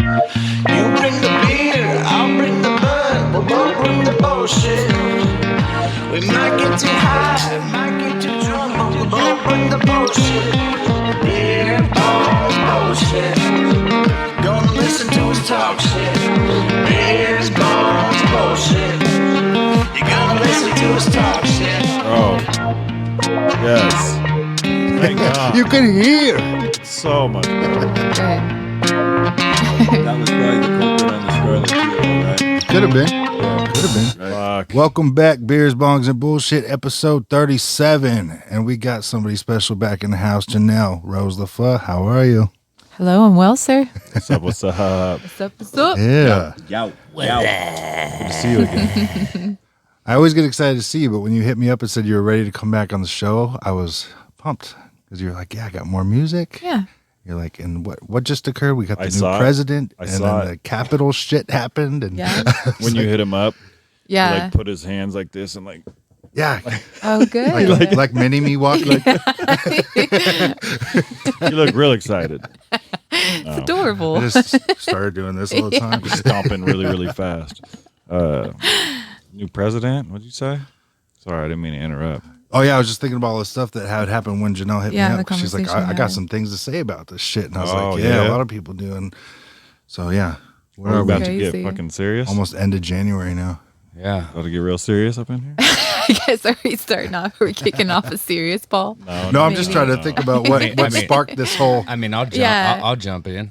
You bring the beer, I'll bring the bud. We'll both bring the bullshit. We might get too high, might get too drunk, but we'll both bring the bullshit. Beer, balls, bullshit. Gonna listen to us talk shit. Beers, balls, bullshit. You're gonna listen to us talk shit. Oh, yes. Thank God. You can hear. So much better. That was probably the culprit on the Scarlet Trio, right? Could have been. Yeah. Could have been. Right. Fuck. Welcome back, Beers, Bongs, and Bullshit, episode 37. And we got somebody special back in the house, Jenelle, Rose L Pho. How are you? Hello, I'm well, sir. What's up? What's up? What's up? What's up? Yeah. Yout. Good to see you again. I always get excited to see you, but when you hit me up and said you were ready to come back on the show, I was pumped because you're like, yeah, I got more music. Yeah. You're like, and what just occurred? We got the I new saw it. president, I and saw then it. the Capitol shit happened, and Yeah. When you hit him up, he Yeah. like put his hands like this and like yeah, Oh, good. like mini me walk, like you look real excited. It's adorable. I just started doing this all the time. Stomping really, really fast. New president? What'd you say? Sorry, I didn't mean to interrupt. Oh yeah, I was just thinking about all the stuff that had happened when Jenelle hit Yeah, me the up. She's like, conversation I we got had. some things to say about this shit, and I was Oh, like, yeah, yeah? a lot of people do. And so yeah, We're about to Crazy. get fucking serious. almost end of January now. Yeah. About to get real serious up in here. I guess are we starting off? We're kicking off a serious ball. No, I'm just trying to no. think about what I mean- sparked this whole. I mean, I'll jump. Yeah. I'll jump in.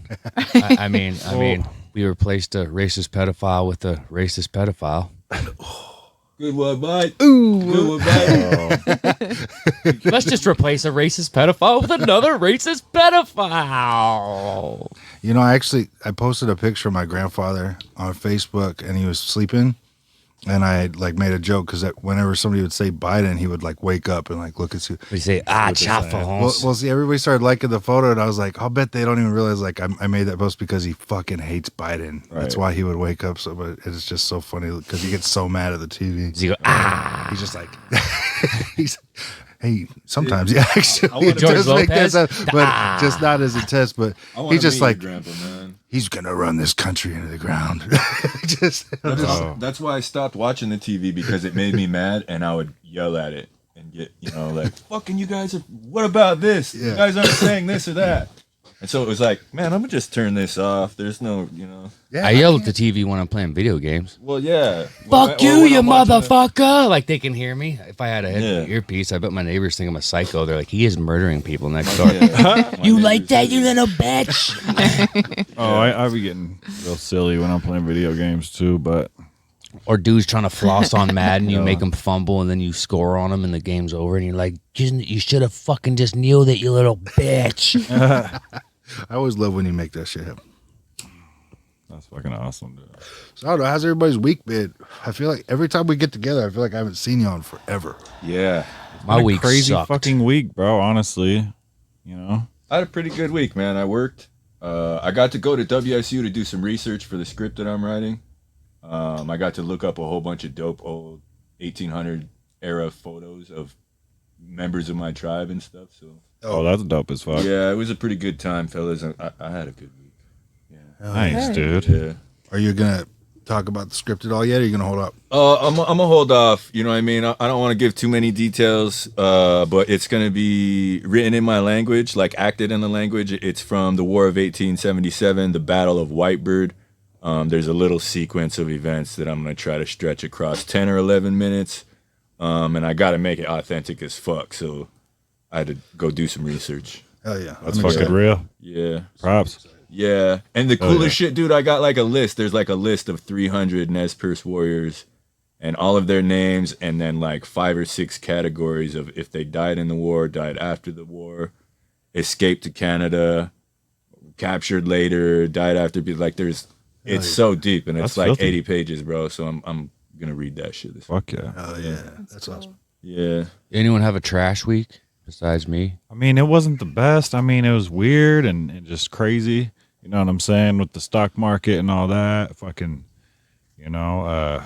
I mean, we replaced a racist pedophile with a racist pedophile. Good one, bud. Good one, bud. Let's just replace a racist pedophile with another racist pedophile. You know, I posted a picture of my grandfather on Facebook, and he was sleeping, and I like made a joke because whenever somebody would say Biden, he would like wake up and like look at you. We say, chafos. Well, see, everybody started liking the photo, and I was like, I'll bet they don't even realize like I made that post because he fucking hates Biden. That's Right. why he would wake up. So, but it's just so funny because he gets so mad at the TV. You go, He's just like, hey, sometimes he actually wanna- George does make that Lopez? sound, but just not as intense. But I wanna he's just meet like, your grandpa, man. he's gonna run this country into the ground. That's why I stopped watching the TV because it made me mad, and I would yell at it and get, like, fucking you guys are, what about this? Yeah. You guys aren't saying this or that. And so it was like, man, I'm gonna just turn this off. There's no, Yeah, I yell at the TV when I'm playing video games. well, yeah. Fuck Or you, when you I'm watching the- motherfucker! Like they can hear me. If I had a Yeah. earpiece, I bet my neighbors think I'm a psycho. They're like, he is murdering people next door. Yeah. You like that, you little bitch? Oh, I be getting real silly when I'm playing video games too, but Or dudes trying to floss on Madden, you Yeah. make them fumble, and then you score on them, and the game's over, and you're like, you should have fucking just kneeled it, you little bitch. I always love when you make that shit happen. that's fucking awesome, dude. So I don't know, how's everybody's week been? I feel like every time we get together, I feel like I haven't seen you on forever. Yeah. My Been a week crazy sucked. fucking week, bro. Honestly, you know. I had a pretty good week, man. I worked. I got to go to WSU to do some research for the script that I'm writing. I got to look up a whole bunch of dope old 1800 era photos of members of my tribe and stuff. So Oh, that's dope as fuck. yeah, it was a pretty good time, fellas. I had a good week. Nice, Hey. dude. Yeah. Are you gonna talk about the script at all yet, or are you gonna hold up? I'm gonna hold off. You know what I mean? I don't want to give too many details. But it's gonna be written in my language, like acted in the language. It's from the War of 1877, the Battle of Whitebird. There's a little sequence of events that I'm gonna try to stretch across 10 or 11 minutes. And I gotta make it authentic as fuck. So I had to go do some research. Hell yeah, That's I'm fucking excited. real. Yeah. Props. Yeah, and the Oh, coolest yeah. shit, dude, I got like a list. There's like a list of 300 Nez Perce warriors and all of their names, and then like 5 or 6 categories of if they died in the war, died after the war, escaped to Canada, captured later, died after. Like it's Nice. so deep, and it's That's like filthy. 80 pages, bro. So I'm gonna read that shit. Fuck yeah. Oh yeah, that's awesome. Yeah. Anyone have a trash week besides me? I mean, it wasn't the best. I mean, it was weird and just crazy. You know what I'm saying? With the stock market and all that. Fucking, I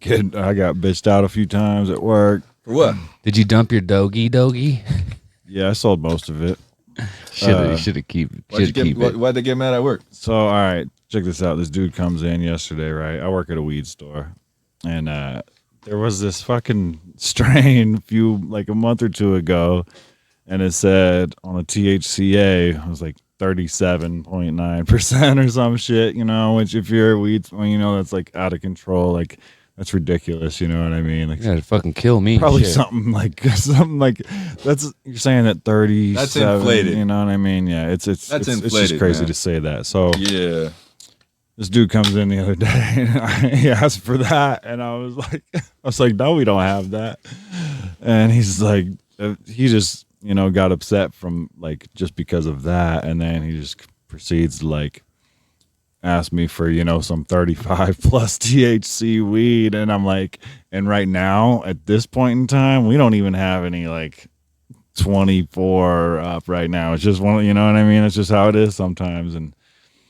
got bitched out a few times at work. For what? Did you dump your doggy? Yeah, I sold most of it. You should have keep. Why'd they get mad at work? So, all right. check this out. This dude comes in yesterday, right? I work at a weed store, and there was this fucking strain a month or two ago, and it said on the THCA it was like 37.9% or some shit, which if you're a weed, that's like out of control. Like, that's ridiculous. You know what I mean? Like, You gotta fucking kill me. probably shit. something like that's, you're saying that 30. That's inflated. You know what I mean? Yeah, it's just inflated, crazy man. to say that. So Yeah. this dude comes in the other day and he asked for that, and I was like, no, we don't have that. And he's like, he just got upset from like just because of that, and then he just proceeds to like ask me for some 35 plus THC weed, and I'm like, and right now at this point in time we don't even have any like 24 up right now. It's just one, you know what I mean? It's just how it is sometimes. And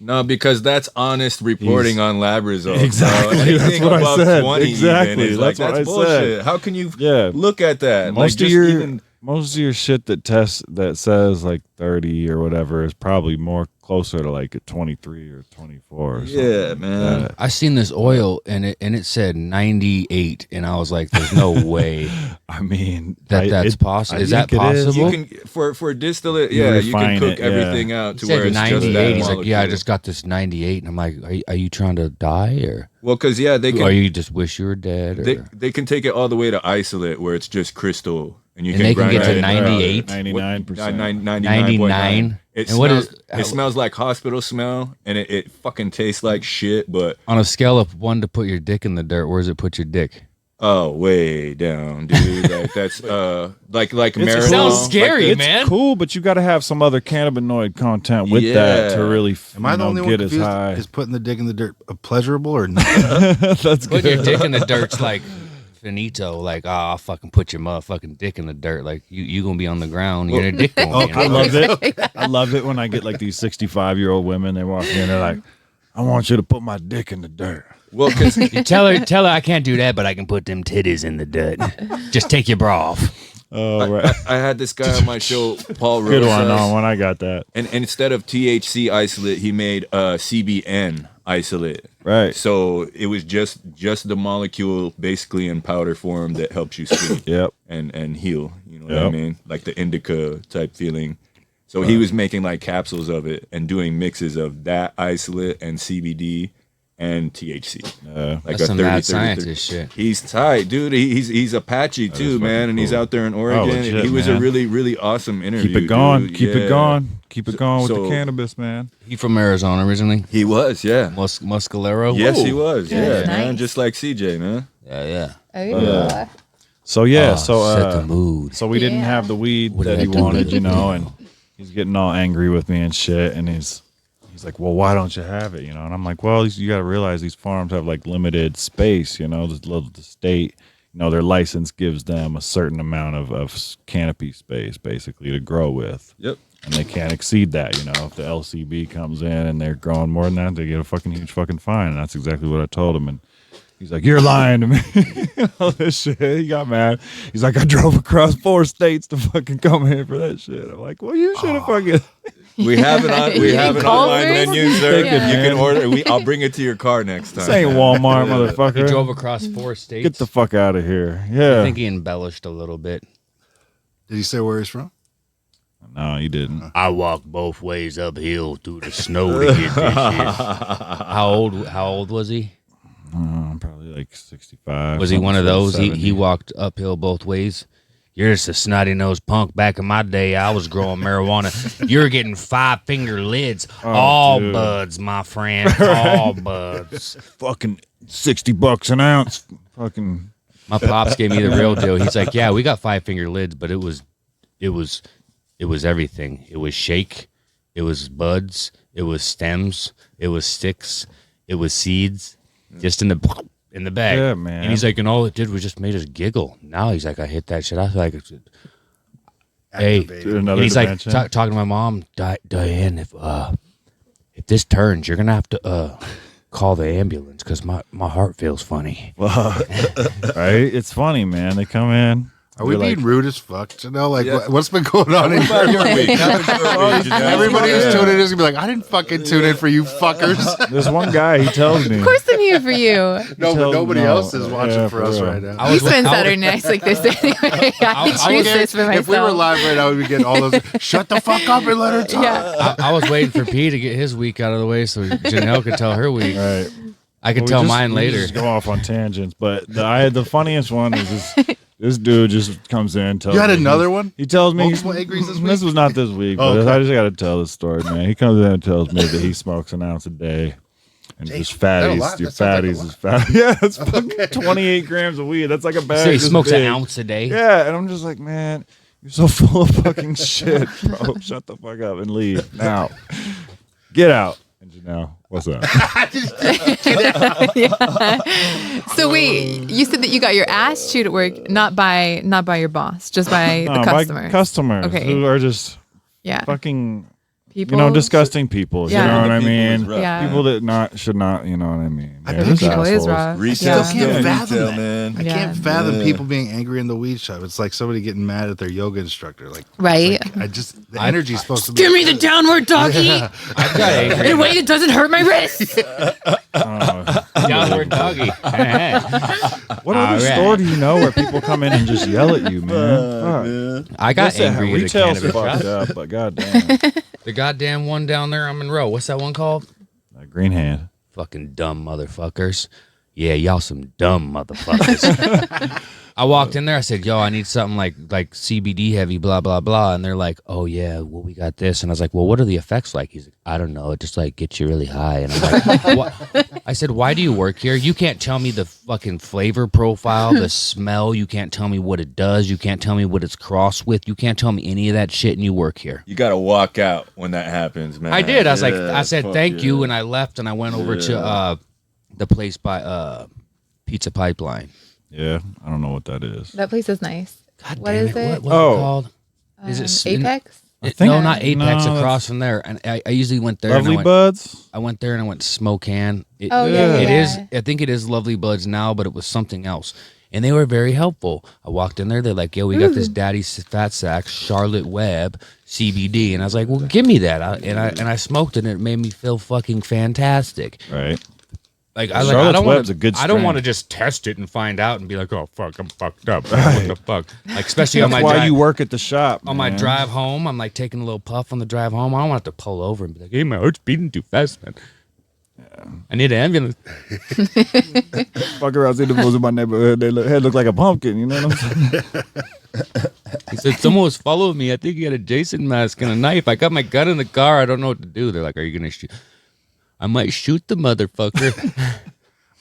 No, because that's honest reporting on lab results. Exactly, So that's anything what I above said. 20 Exactly, even is like, that's what that's I bullshit. said. How can you Yeah. look at that? most like, of just your even, most of your shit that says like 30 or whatever is probably more closer to like a 23 or 24 or something. Yeah, like man. that. I seen this oil and it said 98, and I was like, "There's no way I mean that's possible. Is that think it is. possible?" you can for distillate, You yeah, you can refine cook it, yeah. everything out to He where said it's just 98. that He's like, "Yeah, I molecule. just got this 98," and I'm like, "Are you trying to die, or Well, because they or can you just wish you were dead?" Or they can take it all the way to isolate where it's just crystal, and you And can they can grind get to it in 98? 99%. 99? It And what smells, is- it smells like hospital smell, and it fucking tastes like shit. But on a scale of 1 to put your dick in the dirt, where does it put your dick? oh, way down, dude. Like that's like marijuana. sounds scary, It's man. cool, but you got to have some other cannabinoid content with that to Yeah. really Am I the only one get as confused? high. Is putting the dick in the dirt pleasurable or not? That's Put good. your dick in the dirt's like finito. Like, I'll fucking put your motherfucking dick in the dirt. Like, you gonna be on the ground. Your dick gonna be in I the love dirt. it. I love it when I get like these 65-year-old women. They walk in, they're like, "I want you to put my dick in the dirt." Well, because You tell her I can't do that, but I can put them titties in the dirt. Just take your bra off. Oh, right. I had this guy on my show, Paul Good one Rosas, on when I got that. and instead of THC isolate, he made CBN isolate. Right. So it was just the molecule basically in powder form that helps you sleep Yep. and heal. You know what I Yep. mean? Like the indica type feeling. So he was making like capsules of it and doing mixes of that isolate and CBD and THC. Like That's some mad scientist shit. He's tight, dude. He's Apache too, man, and he's cool. out there in Oregon. legit, he was man. a really, really awesome interview. Keep it going. dude. Keep it Yeah. going. Keep it going with So- the cannabis, man. He from Arizona originally. He was, yeah. Muscalero. Yes, Whoa. he was. Good, Yeah, nice. man. Just like CJ, man. Yeah. Oh, yeah. So yeah, Oh, set the mood. So we didn't Yeah. have the weed What that did he I do? wanted, and he's getting all angry with me and shit. And he's like, "Well, why don't you have it?" And I'm like, "Well, you got to realize these farms have like limited space. The state, their license gives them a certain amount of canopy space, basically, to grow with. Yep. And they can't exceed that. If the LCB comes in and they're growing more than that, they get a fucking huge fucking fine. And that's exactly what I told him. And he's like, "You're lying to me." All this shit. He got mad. He's like, "I drove across 4 states to fucking come here for that shit." I'm like, "Well, you should have fucking." We have it on. We You have can an call online first? menu, sir. Yeah. You can order. I'll bring it to your car next time. This ain't Walmart, motherfucker. He drove across 4 states. Get the fuck out of here. I Yeah. think he embellished a little bit. Did he say where he's from? No, you didn't. I walked both ways uphill through the snow to get this shit. How old was he? Probably like 65. Was he one of those? He 70. walked uphill both ways. You're just a snotty nosed punk. Back in my day, I was growing marijuana. You're getting 5-finger lids. All dude. buds, my friend. All buds. fucking $60 an ounce. Fucking. My pops gave me the real deal. He's like, "Yeah, we got 5-finger lids, but it was everything. It was shake, it was buds, it was stems, it was sticks, it was seeds, just in the bag." Yeah, man. And he's like, and all it did was just made us giggle. Now he's like, I hit that shit. I was like, hey, Activated. Another and he's dimension. like talking to my mom, Diane, if this turns, you're gonna have to call the ambulance because my heart feels funny. Right? It's funny, man. They come in. Are we You're being like- rude as fuck? Janelle, like, Yeah. what's been going on in About your your week. Everybody who's tuning in is gonna be like, I didn't fucking tune in for you fuckers. There's one guy. He tells me. Of course I'm here for you. No, but tells- nobody no, else is watching yeah, for for us real. right now. I We was- spend I was- Saturday nights like this anyway. I choose this for myself. If we were live right now, we'd be getting all those. Shut the fuck up and let her talk. Yeah. I was waiting for P to get his week out of the way so Janelle could tell her week. Right. I could Well, tell we just- mine we later. Just go off on tangents, but the funniest one is this dude just comes in. Tells You had me another one? He tells me Multiple eggs this week? This was not this week, Oh, but okay. I just got to tell this story, man. He comes in and tells me that he smokes an ounce a day. And just that a fatties, lot? your That sounds like a fatties is fat. Yeah, it's fucking 28 grams of weed. That's like a bag. So he this smokes big. an ounce a day. Yeah, and I'm just like, man, you're so full of fucking shit, bro. Shut the fuck up and leave now. Get out. And Janelle, what's up? So wait, you said that you got your ass chewed at work, not by your boss, just by the No, customer. by customers Okay. who are just Yeah. fucking, People. disgusting people. Yeah. You know what I People is mean? rough. Yeah. People that should not, you know what I mean? I Yeah, bet just People is assholes. rough. Retail, Yeah. Still can't fathom retail, that. man. I Yeah. can't fathom Yeah. people being angry in the weed shop. It's like somebody getting mad at their yoga instructor. Like, Right. I just the energy's supposed to be. Give me the downward doggy. I've got angry. In a way it doesn't hurt my wrist. Downward doggy. What other All right. store do you know where people come in and just yell at you, man? Fuck. I got angry at a Retail's cannabis fucked shop. up, but goddamn. The goddamn one down there on Monroe. What's that one called? Green hand. Fucking dumb motherfuckers. Yeah, y'all some dumb motherfuckers. I walked in there. I said, "Yo, I need something like CBD heavy, blah blah blah." And they're like, "Oh yeah, well we got this." And I was like, "Well, what are the effects like?" He's like, "I don't know. It just like gets you really high." And I'm like, what? I said, "Why do you work here? You can't tell me the fucking flavor profile, the smell. You can't tell me what it does. You can't tell me what it's crossed with. You can't tell me any of that shit. And you work here." You gotta walk out when that happens, man. I did. I was like, Yeah, I said fuck thank you, yeah. and I left, and I went over to the place by Pizza Pipeline. Yeah, I don't know what that is. That place is nice. God What damn is it? What's Oh. it called? Is it Apex? think- no, not Apex. no, Across from there, and I usually went there. Lovely and Buds? I went there and I went to Spokane. It, Oh, yeah, it yeah. is. I think it is Lovely Buds now, but it was something else. And they were very helpful. I walked in there. They're like, "Yo, we got this Daddy's Fat Sack Charlotte Web CBD," and I was like, "Well, give me that." And I smoked it, and it made me feel fucking fantastic. Right. Like I Charlotte's don't Web's want a good I don't strain. want to just test it and find out and be like, "Oh fuck, I'm fucked up." What the fuck? Like especially on That's my why drive, you work at the shop. on my man. drive home. I'm like taking a little puff on the drive home. I don't want to pulll over and be like, "Hey, my heart's beating too fast, man. I need an ambulance." Fuck around, see the fools in my neighborhood. They head look like a pumpkin. You know what I'm saying? He said, "Someone was following me. I think he had a Jason mask and a knife. I got my gun in the car. I don't know what to do." They're like, "Are you gonna shoot?" I might shoot the motherfucker.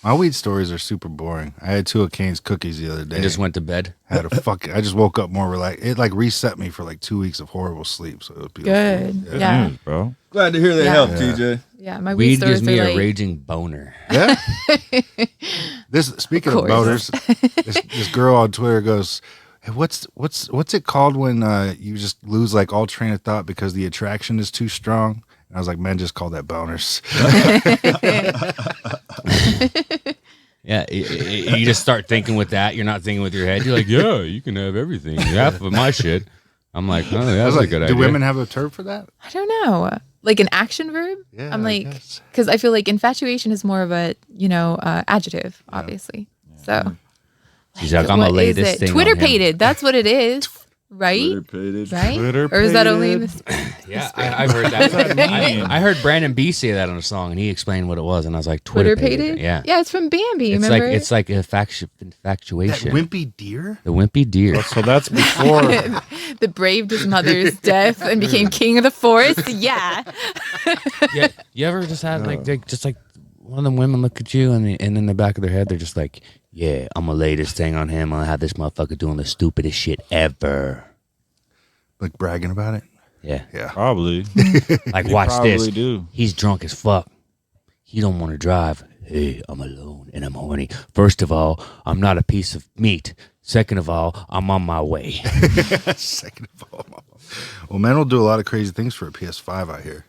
My weed stories are super boring. I had 2 of Kane's cookies the other day. I just went to bed. Had a fucking. I just woke up more relaxed. It like reset me for like 2 weeks of horrible sleep. So it was beautiful. Good. Yeah. News, bro. Glad to hear that Yeah. helped, Yeah. TJ. Yeah. My weed Weed stories gives me are a like, raging boner. Yeah. This speaking of Of boners, course. this girl on Twitter goes, "Hey, what's it called when you just lose like all train of thought because the attraction is too strong?" And I was like, "Men just call that boners." Yeah, you just start thinking with that. You're not thinking with your head. You're like, "Yeah, you can have everything. Half of my shit." I'm like, "Oh, I that's was a like, good "Do idea." women have a term for that?" I don't know. Like an action verb? Yeah, I'm I like, guess. because I feel like infatuation is more of a, adjective, obviously. So. She's like, "I'm gonna What lay is this it? thing on Twitter him." pated. That's what it is. Right? Right? Twitter Or is that only in pated? the Yeah, I've heard that. that mean? I heard Brandon B say that on a song, and he explained what it was, and I was like, Twitter pated. pated? Yeah, Yeah, it's from Bambi. It's remember? like it's like a That infatuation. wimpy deer. The wimpy deer. So that's before. that braved his mother's death and became king of the forest. Yeah. Yeah, you ever just had just like one of them women look at you, and in the back of their head, they're just like, "Yeah, I'm gonna lay this thing on him. I'm gonna have this motherfucker doing the stupidest shit ever." Like bragging about it. Yeah, Yeah. Probably. like watch probably this. do. He's drunk as fuck. He don't want to drive. Hey, I'm alone and I'm horny. First of all, I'm not a piece of meat. Second of all, I'm on my way. Second of all, well, men will do a lot of crazy things for a PS5 out here.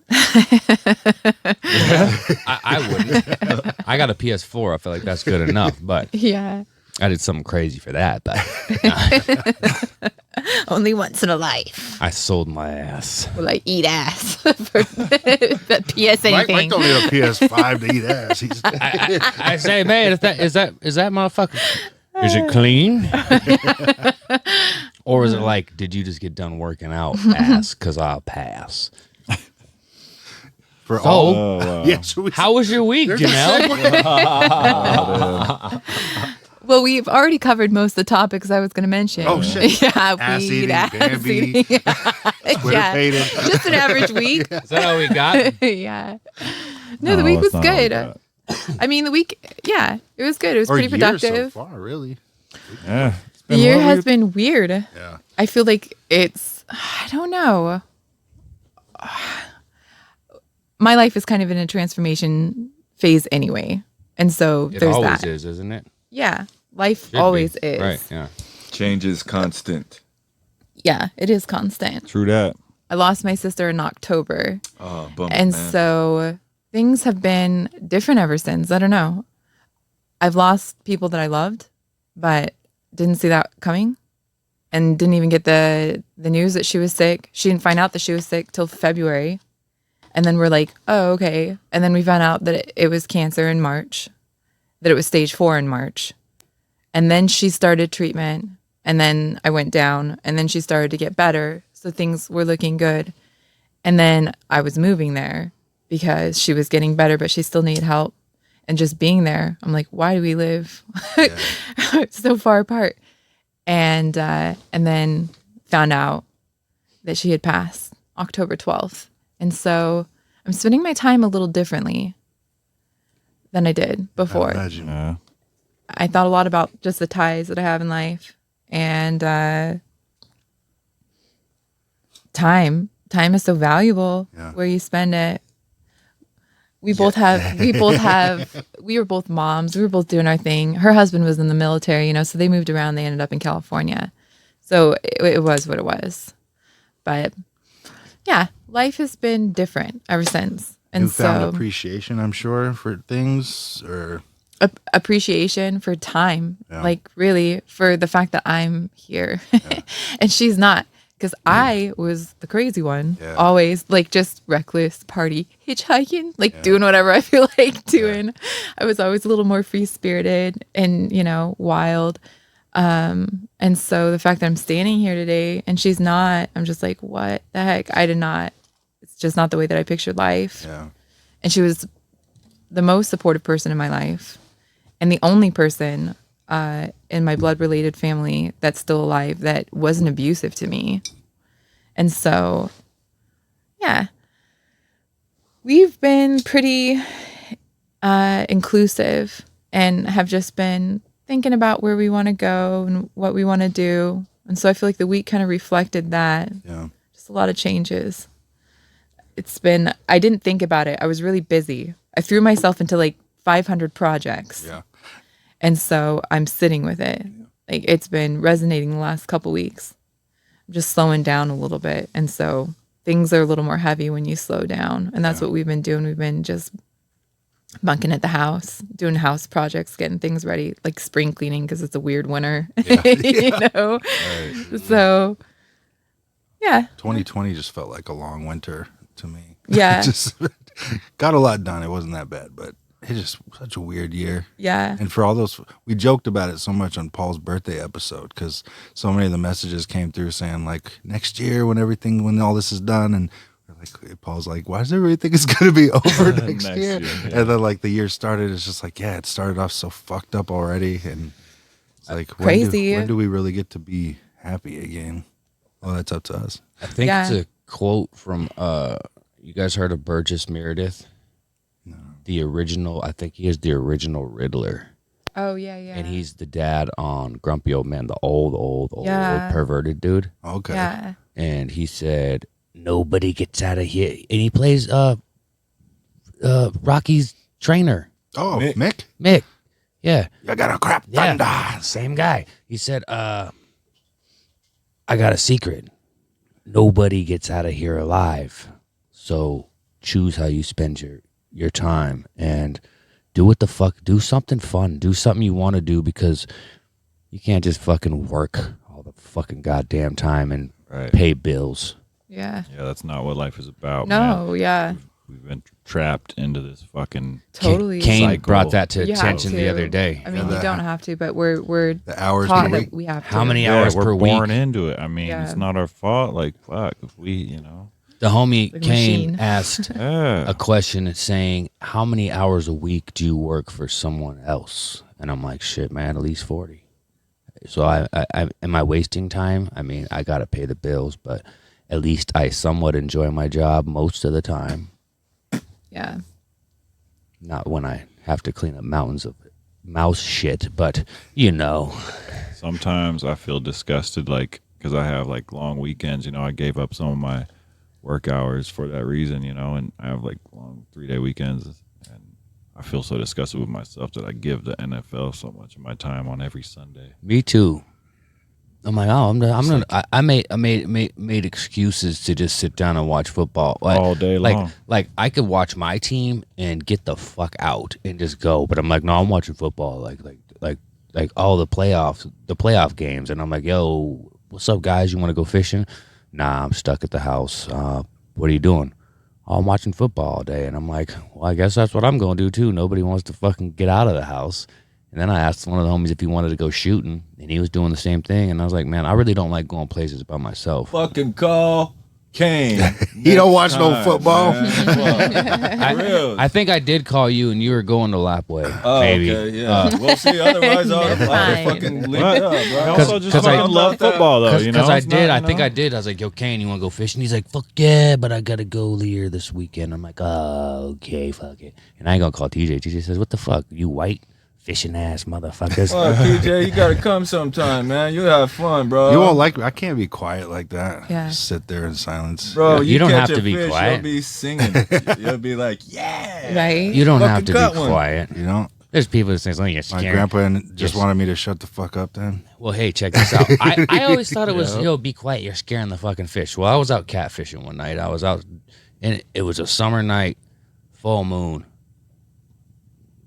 I wouldn't. I got a PS4. I feel like that's good enough. But Yeah. I did something crazy for that, but Only once in a life I sold my ass. will I eat ass for the PS Mike anything. don't need a PS5 to eat ass. He's, I say, man, is that motherfucker? Is it clean? Or is it like, did you just get done working out, ass? Because I'll pass. for So, all. Yeah, so How was your week, There's a Janelle? Well, we've already covered most of the topics I was going to mention. Oh, shit. Yeah, Ass weed, eating, ass Bambi, eating. Twitter Yeah, pated. just an average week. Is that all we got? Yeah. No, the week was it's not all good. that. I mean, the week, yeah, it was good. It was Or pretty year so productive. far, really. Yeah. It's The been year what, has weird? been weird. Yeah. I feel like I don't know. My life is kind of in a transformation phase anyway. And so It there's always that. is, isn't it? Yeah. Life Should always be. is. Right, yeah. Change is constant. Yeah, it is constant. True that. I lost my sister in October. Oh, bummer, And man. so things have been different ever since. I don't know. I've lost people that I loved, but didn't see that coming and didn't even get the news that she was sick. She didn't find out that she was sick till February. And then we're like, oh, okay. And then we found out that it was cancer in March, that it was stage 4 in March. And then she started treatment. And then I went down and then she started to get better. So things were looking good. And then I was moving there because she was getting better, but she still needed help. And just being there, I'm like, why do we live so far apart? And then found out that she had passed October 12th. And so I'm spending my time a little differently than I did before. Imagine. Yeah. I thought a lot about just the ties that I have in life and time. Time is so valuable where you spend it. We were both moms. We were both doing our thing. Her husband was in the military, so they moved around. They ended up in California. So it was what it was. But yeah, life has been different ever since. And Newfound so appreciation, I'm sure, for things or appreciation for time, Yeah. like really for the fact that I'm here and she's not. Because I was the crazy one, always like just reckless, party, hitchhiking, like doing whatever I feel like doing. I was always a little more free spirited and, wild. And so the fact that I'm standing here today and she's not, I'm just like, what the heck? It's just not the way that I pictured life. Yeah. And she was the most supportive person in my life and the only person in my blood related family that's still alive that wasn't abusive to me. And so, yeah, we've been pretty inclusive and have just been thinking about where we want to go and what we want to do. And so I feel like the week kind of reflected that. Yeah. Just a lot of changes. I didn't think about it. I was really busy. I threw myself into like 500 projects. Yeah. And so I'm sitting with it. Like it's been resonating the last couple weeks. I'm just slowing down a little bit. And so things are a little more heavy when you slow down. And that's what we've been doing. We've been just bunking at the house, doing house projects, getting things ready, like spring cleaning because it's a weird winter. So yeah. 2020 just felt like a long winter to me. Yeah. Just got a lot done. It wasn't that bad, but it's just such a weird year. Yeah. And for all those, we joked about it so much on Paul's birthday episode because so many of the messages came through saying like next year when all this is done, and we're like, Paul's like, why does everybody think it's going to be over next year? Yeah. And then like the year started, it's just like, it started off so fucked up already, and it's like crazy. When do we really get to be happy again? Well, that's up to us. I think it's a quote from, you guys heard of Burgess Meredith? No. The original, I think he is the original Riddler. Oh, yeah. And he's the dad on Grumpy Old Man, the old Yeah. perverted dude. Okay. Yeah. And he said, nobody gets out of here. And he plays Rocky's trainer, Oh, Mick? Mick. Yeah. You got a crap Yeah. thunder. Same guy. He said, I got a secret. Nobody gets out of here alive. So choose how you spend your time and do something fun. Do something you want to do, because You can't just fucking work all the fucking goddamn time and Right. pay bills. Yeah. Yeah, that's not what life is about. No, man. yeah. We've been trapped into this fucking. Totally. Kane Cycle. brought that to You have attention the to. other day. I mean, Yeah, you don't have to, but we're The hours taught per that week. we have to. How many Yeah, hours we're per born week? into it. I mean, Yeah. it's not our fault. Like, fuck, if we, you know. The homie Like a Kane machine. asked Yeah. a question saying, how many hours a week do you work for someone else? And I'm like, shit, man, at least 40. So I am I wasting time? I mean, I got to pay the bills, but at least I somewhat enjoy my job most of the time. Yeah. Not when I have to clean up mountains of mouse shit, but you know. Sometimes I feel disgusted, like, because I have like long weekends. You know, I gave up some of my work hours for that reason. You know, and I have like long 3-day weekends, and I feel so disgusted with myself that I give the NFL so much of my time on every Sunday. Me too. I'm like, oh, I'm gonna. I made excuses to just sit down and watch football All day long. Like I could watch my team and get the fuck out and just go, but I'm like, no, I'm watching football. Like all the playoff games, and I'm like, yo, what's up, guys? You want to go fishing? Nah, I'm stuck at the house. What are you doing? Oh, I'm watching football all day, and I'm like, well, I guess that's what I'm gonna do too. Nobody wants to fucking get out of the house. And then I asked one of the homies if he wanted to go shooting, and he was doing the same thing. And I was like, man, I really don't like going places by myself. Fucking call Kane. He don't watch Next no time, football. man. Fuck. For real. I think I did call you, and you were going to Lapway. Oh, maybe. okay, yeah. We'll see. Otherwise, I'll Fine. fucking link What? it up, bro. I also just 'cause I fucking love football, though. You know, Because It's not, I you think know? I did. I was like, yo, Kane, you want to go fishing? He's like, fuck yeah, but I got to go here this weekend. I'm like, oh, okay, fuck it. And I ain't going to call TJ. TJ says, what the fuck? You white? Fishing ass motherfuckers. Fuck, PJ, you gotta come sometime, man. You'll have fun, bro. You won't like me. I can't be quiet like that. Yeah. Just sit there in silence. Bro, You don't catch have a to be fish, quiet. You'll be singing. You'll be like, yeah. Right. You don't have to Fucking be cut one. quiet. You know, There's people that say, oh, you're my scared. grandpa just Yes. wanted me to shut the fuck up. Then Well, hey, check this out. I always thought it was, yo, be quiet. You're scaring the fucking fish. Well, I was out catfishing one night. I was out, and it was a summer night, full moon.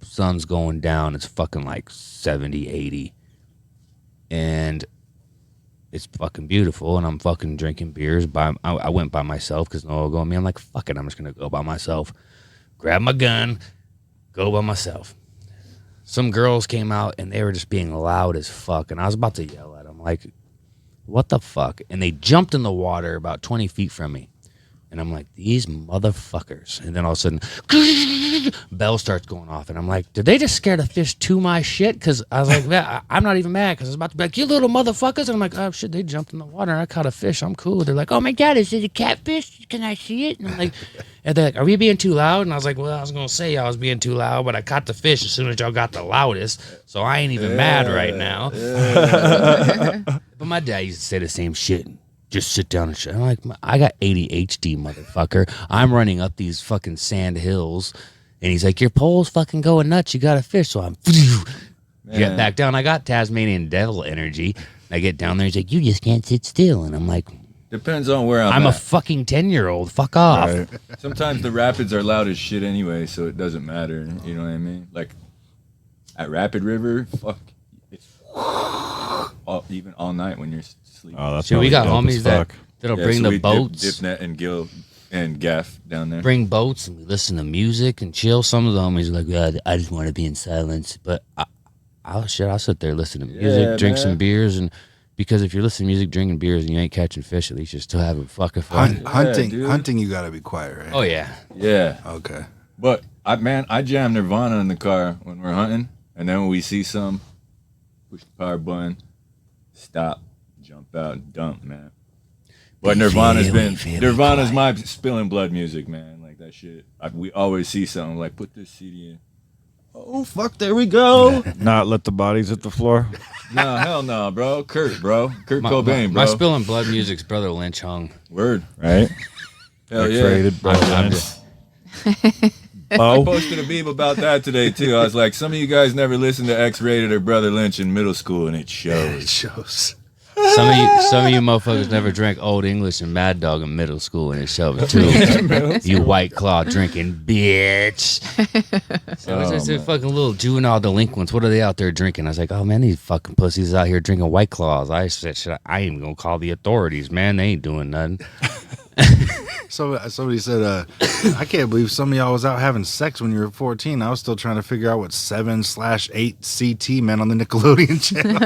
Sun's going down. It's fucking like 70, 80. And it's fucking beautiful. And I'm fucking drinking beers. I went by myself because no one will go with me. I'm like, fuck it. I'm just going to go by myself. Grab my gun. Go by myself. Some girls came out and they were just being loud as fuck. And I was about to yell at them. Like, what the fuck? And they jumped in the water about 20 feet from me. And I'm like, these motherfuckers. And then all of a sudden, bell starts going off. And I'm like, did they just scare the fish to my shit? Because I was like, man, I'm not even mad. Because I was about to be like, you little motherfuckers. And I'm like, oh, shit, they jumped in the water. And I caught a fish. I'm cool. They're like, oh, my God, is it a catfish? Can I see it? And I'm like, and they're like, are we being too loud? And I was like, well, I was going to say I was being too loud, but I caught the fish as soon as y'all got the loudest. So I ain't even mad right now. But my dad used to say the same shit. Just sit down and shit. I'm like, I got ADHD, motherfucker. I'm running up these fucking sand hills. And he's like, your pole's fucking going nuts. You got a fish. So I'm get back down. I got Tasmanian devil energy. I get down there. He's like, you just can't sit still. And I'm like, Depends on where I'm a at. fucking 10-year-old. Fuck off. Right. Sometimes the rapids are loud as shit anyway, so it doesn't matter. You know what I mean? Like at Rapid River, fuck, it's even all night when you're sleeping. Oh, that's So we got probably dope homies as that, fuck. that'll Yeah, bring so the we boats. Dip net and Gil and Gaff down there. Bring boats and we listen to music and chill. Some of the homies are like, yeah, I just want to be in silence. But I'll sit there, listen to music, Yeah, drink man. some beers. And because if you're listening to music, drinking beers, and you ain't catching fish, at least you're still having fucking fun. Hunting, dude. you gotta be quiet, right? Oh, yeah. Yeah, Okay. but I jam Nirvana in the car when we're hunting, and then when we see some, push the power button, stop, jump out, and dump, man. But Nirvana's my spilling blood music, man. Like that shit. We always see something like put this CD in. Oh fuck! There we go. Not let the bodies hit the floor. Nah, hell no, bro. Kurt Cobain, bro. My spilling blood music's Brother Lynch hung. Word. Right? Hell yeah. X-rated, bro. I'm I Oh, posted a meme about that today too. I was like, some of you guys never listened to X-rated or Brother Lynch in middle school, and it It shows. shows. Some of you motherfuckers never drank Old English and Mad Dog in middle school and it shoved it too. You White Claw drinking bitch. So it's just fucking little juvenile delinquents. What are they out there drinking? I was like, oh man, these fucking pussies out here drinking White Claws. I said, I ain't gonna call the authorities, man. They ain't doing nothing. So somebody said, I can't believe some of y'all was out having sex when you were 14. I was still trying to figure out what 7/8 CT meant on the Nickelodeon channel.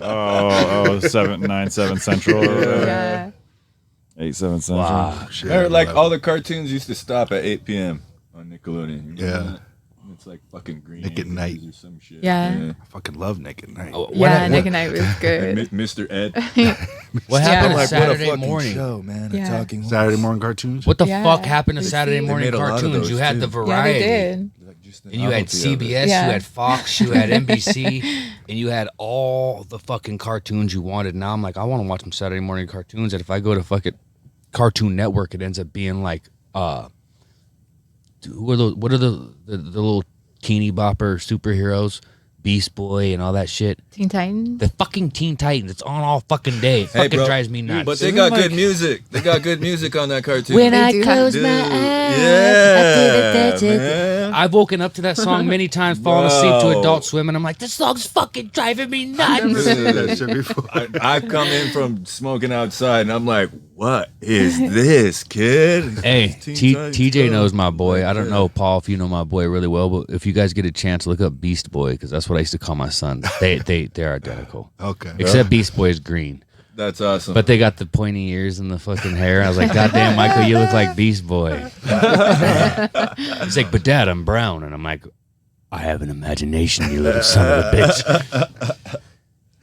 Oh, 7/9/7 Central. Or whatever. Yeah. 8/7 Central. Wow. Shit, Remember, like whatever. all the cartoons used to stop at 8 p.m. on Nickelodeon. You remember Yeah. that? It's like fucking Green Nick at Acres Night. or some shit. Yeah. I fucking love Nick at Night. Nick and Night was And good. Mr. Ed. What Yeah. happened to Like, what a Saturday fucking morning? show, man. Yeah. A talking horse. Saturday morning cartoons. What the Yeah. fuck happened to Saturday They morning made a lot of cartoons? those, You had too. the Yeah, variety. they did. Like, just the And you had novelty of it. CBS, Yeah. you had Fox, you had NBC, and you had all the fucking cartoons you wanted. Now I'm like, I want to watch some Saturday morning cartoons. And if I go to fucking Cartoon Network, it ends up being like, what are the little teeny bopper superheroes? Beast Boy and all that shit. Teen Titans. The fucking Teen Titans. It's on all fucking day. It Hey, fucking bro, drives me nuts. But they got good music. They got good music on that cartoon. When I They do close Dude, my yeah, man. I've woken up to that song many times, falling asleep to Bro. Adult Swim, and I'm like, this song's fucking driving me I've never nuts. seen that shit before. I've come in from smoking outside, and I'm like, "What is this, kid?" Hey, Teen Titans TJ Go. knows my boy. I don't know, Paul, if you know my boy really well, but if you guys get a chance, look up Beast Boy, because that's what I used to call my son. They're identical. Okay. Except Beast Boy is green. That's awesome. But they got the pointy ears and the fucking hair. I was like, God damn, Michael, you look like Beast Boy. He's like, but Dad, I'm brown. And I'm like, I have an imagination, you little son of a bitch.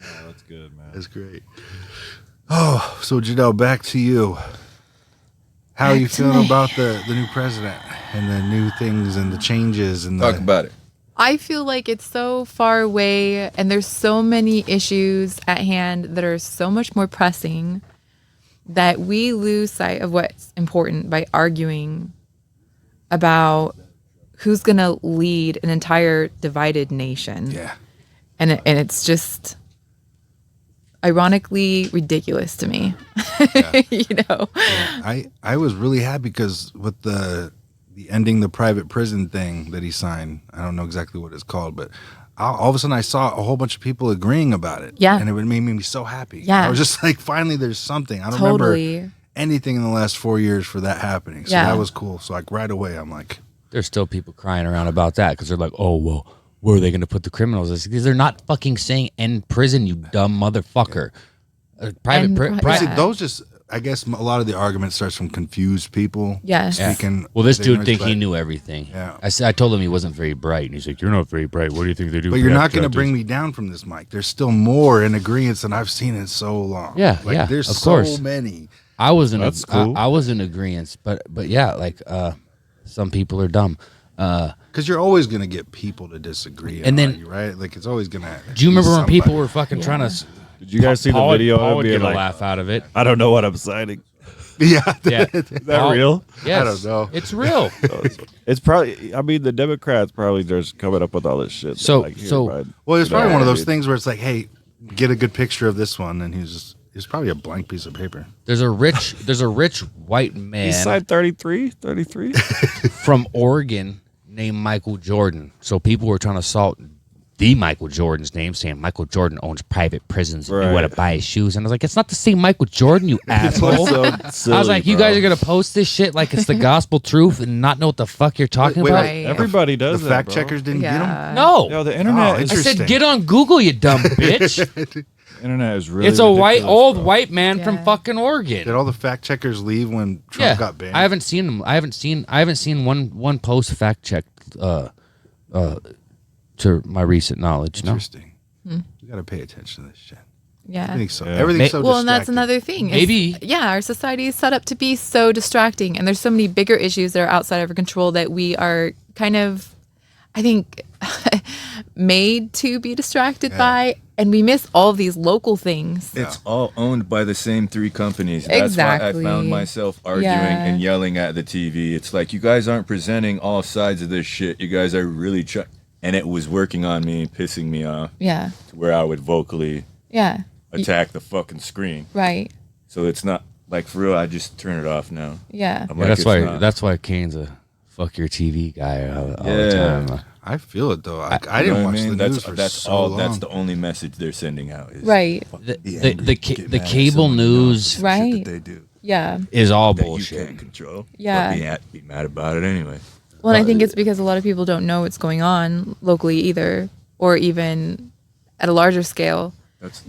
Oh, that's good, man. That's great. Oh, so Jenelle, back to you. How are you feeling about the new president and the new things and the changes and talk about it. I feel like it's so far away and there's so many issues at hand that are so much more pressing that we lose sight of what's important by arguing about who's going to lead an entire divided nation. Yeah. And it's just ironically ridiculous to me. You know. I was really happy because with the ending the private prison thing that he signed, I don't know exactly what it's called, but all of a sudden I saw a whole bunch of people agreeing about it. Yeah. And it made me so happy. Yeah. I was just like, finally there's something. I don't Totally. remember anything in the last 4 years for that happening. So Yeah. that was cool. So like right away I'm like, There's still people crying around about that because they're like, oh, well, where are they going to put the criminals? It's because they're not fucking saying end prison, you dumb motherfucker. see, those just, I guess a lot of the argument starts from confused people. Yes. Yeah. Speaking Well, this with dude ignorance, think he but- knew everything. Yeah. I told him he wasn't very bright, and he's like, "You're not very bright. What do you think they do?" But for you're not that going to judges?" bring me down from this, Mike. There's still more in agreement than I've seen in so long. Yeah, like, yeah, There's of so course. many. I was in. That's cool. I was in agreement, but yeah, like some people are dumb. Because you're always going to get people to disagree And then- argue, right? Like it's always going to. Do you remember when people were fucking trying to? Did you guys see the video Paul of would it being get a like, laugh out of it. I don't know what I'm signing? Yeah. Yeah, Is that real? Yes. I don't know. It's real. It's probably, I mean, the Democrats probably just coming up with all this shit. So- Like, here, so- bud. Well, it's probably one of those dude. things where it's like, hey, get a good picture of this one, and he's probably a blank piece of paper. There's a rich white man He signed 33? from Oregon named Michael Jordan. So people were trying to assault the Michael Jordan's name, saying Michael Jordan owns private prisons and you Right. want to buy his shoes. And I was like, it's not the same Michael Jordan, you asshole. So I silly, was like, you bro. guys are going to post this shit like it's the gospel truth and not know what the fuck you're talking Wait, about? Right. Everybody does The that, fact bro. checkers didn't get him. Yeah. No. Yo, the internet Oh, is I said, interesting. get on Google, you dumb bitch. internet is really It's a ridiculous, old bro. white man from Yeah. fucking Did Oregon. all the fact checkers leave when Trump Yeah, got banned? I haven't seen them. I haven't seen one post fact checked to my recent knowledge. No. Interesting. You got to pay attention to this shit. Yeah. Everything's so, Yeah. everything's so Well, and that's distracting. another thing. Maybe. Yeah, our society is set up to be so distracting, and there's so many bigger issues that are outside of our control that we are kind of, I think, made to be distracted by, and we miss all of these local things. It's all owned by the same three companies. That's Exactly. why I found myself arguing Yeah. and yelling at the TV. It's like, you guys aren't presenting all sides of this shit. You guys are really and it was working on me, pissing me off Yeah. to where I would vocally Yeah. attack the fucking screen. Right. So it's not like for real. I just turn it off now. Yeah. I'm Yeah, like, that's it's why. not. That's why Kane's a fuck your TV guy all the Yeah. time. I feel it though. I You know didn't what watch I mean? the news for That's so all. long. That's the only message they're sending out. Is Right. The be the angry, the, get the mad at cable someone news else, Right. shit that they do Yeah. is all that bullshit. you can't control. Yeah. But be mad about it anyway. Well, and I think it's because a lot of people don't know what's going on locally either, or even at a larger scale.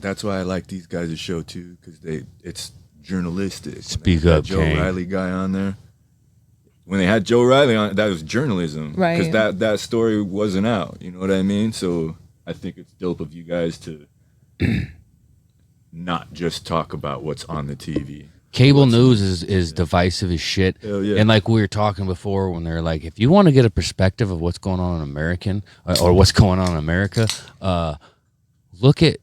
That's why I like these guys' show too, because it's journalistic. Speak When they had up, Joe Kane. Riley guy on there. When they had Joe Riley on, that was journalism, Right. Because that story wasn't out. You know what I mean? So I think it's dope of you guys to not just talk about what's on the TV. Cable news is divisive as shit. Hell yeah. And like we were talking before, when they're like, if you want to get a perspective of what's going on in American or what's going on in America, look at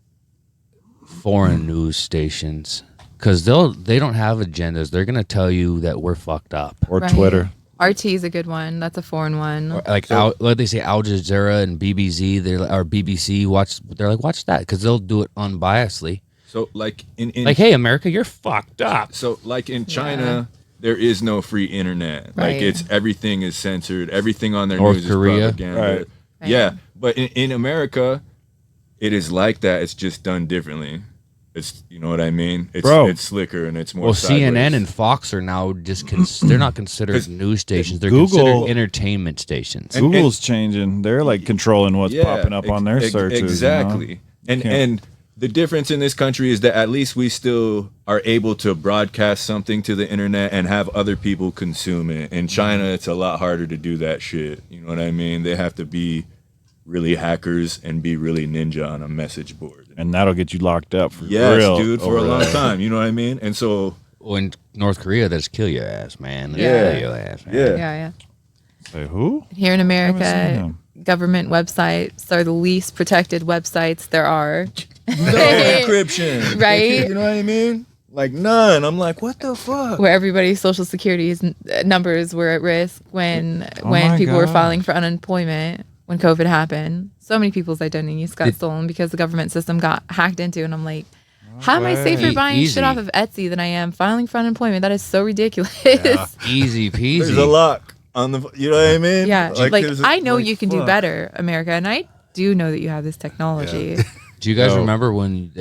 foreign news stations, because they don't have agendas. They're gonna tell you that we're fucked up. Or Right. Twitter. RT is a good one. That's a foreign one. Or like like they say, Al Jazeera and BBC, or BBC. They're like, watch that, because they'll do it unbiasedly. So like in Like, hey, America, you're fucked up. So like in China, there is no free internet. Right. Like everything is censored. Everything on their North news Korea. is propaganda. Right. Yeah, but in America, it is like that. It's just done differently. It's, you know what I mean? It's Bro. it's slicker and it's more. Well, sideways. CNN and Fox are now just they're not considered news stations. They're Google- considered entertainment stations. Google's changing. They're like controlling what's popping up on their searches. Exactly. You know? And Can't- and the difference in this country is that at least we still are able to broadcast something to the internet and have other people consume it. In China, it's a lot harder to do that shit. You know what I mean? They have to be really hackers and be really ninja on a message board. And that'll get you locked up for Yes, real. dude, for a over long that. time. You know what I mean? And so, Well, in North Korea, they just kill your ass, man. They Yeah. kill your ass, man. yeah. Yeah, yeah. Say who? Here in seen America, him. government websites are the least protected websites there are. No encryption. Right? You know what I mean? Like none. I'm like, what the fuck? Where everybody's social security numbers were at risk when my people were God. filing for unemployment when COVID happened. So many people's identities got stolen because the government system got hacked into, and I'm like, how am I safer buying Easy. shit off of Etsy than I am filing for unemployment? That is so ridiculous. Easy peasy. There's a lock on the. You know what I mean? Yeah, like there's a- I know like, you can do fuck. better, America, and I do know that you have this technology. Do you guys No. remember when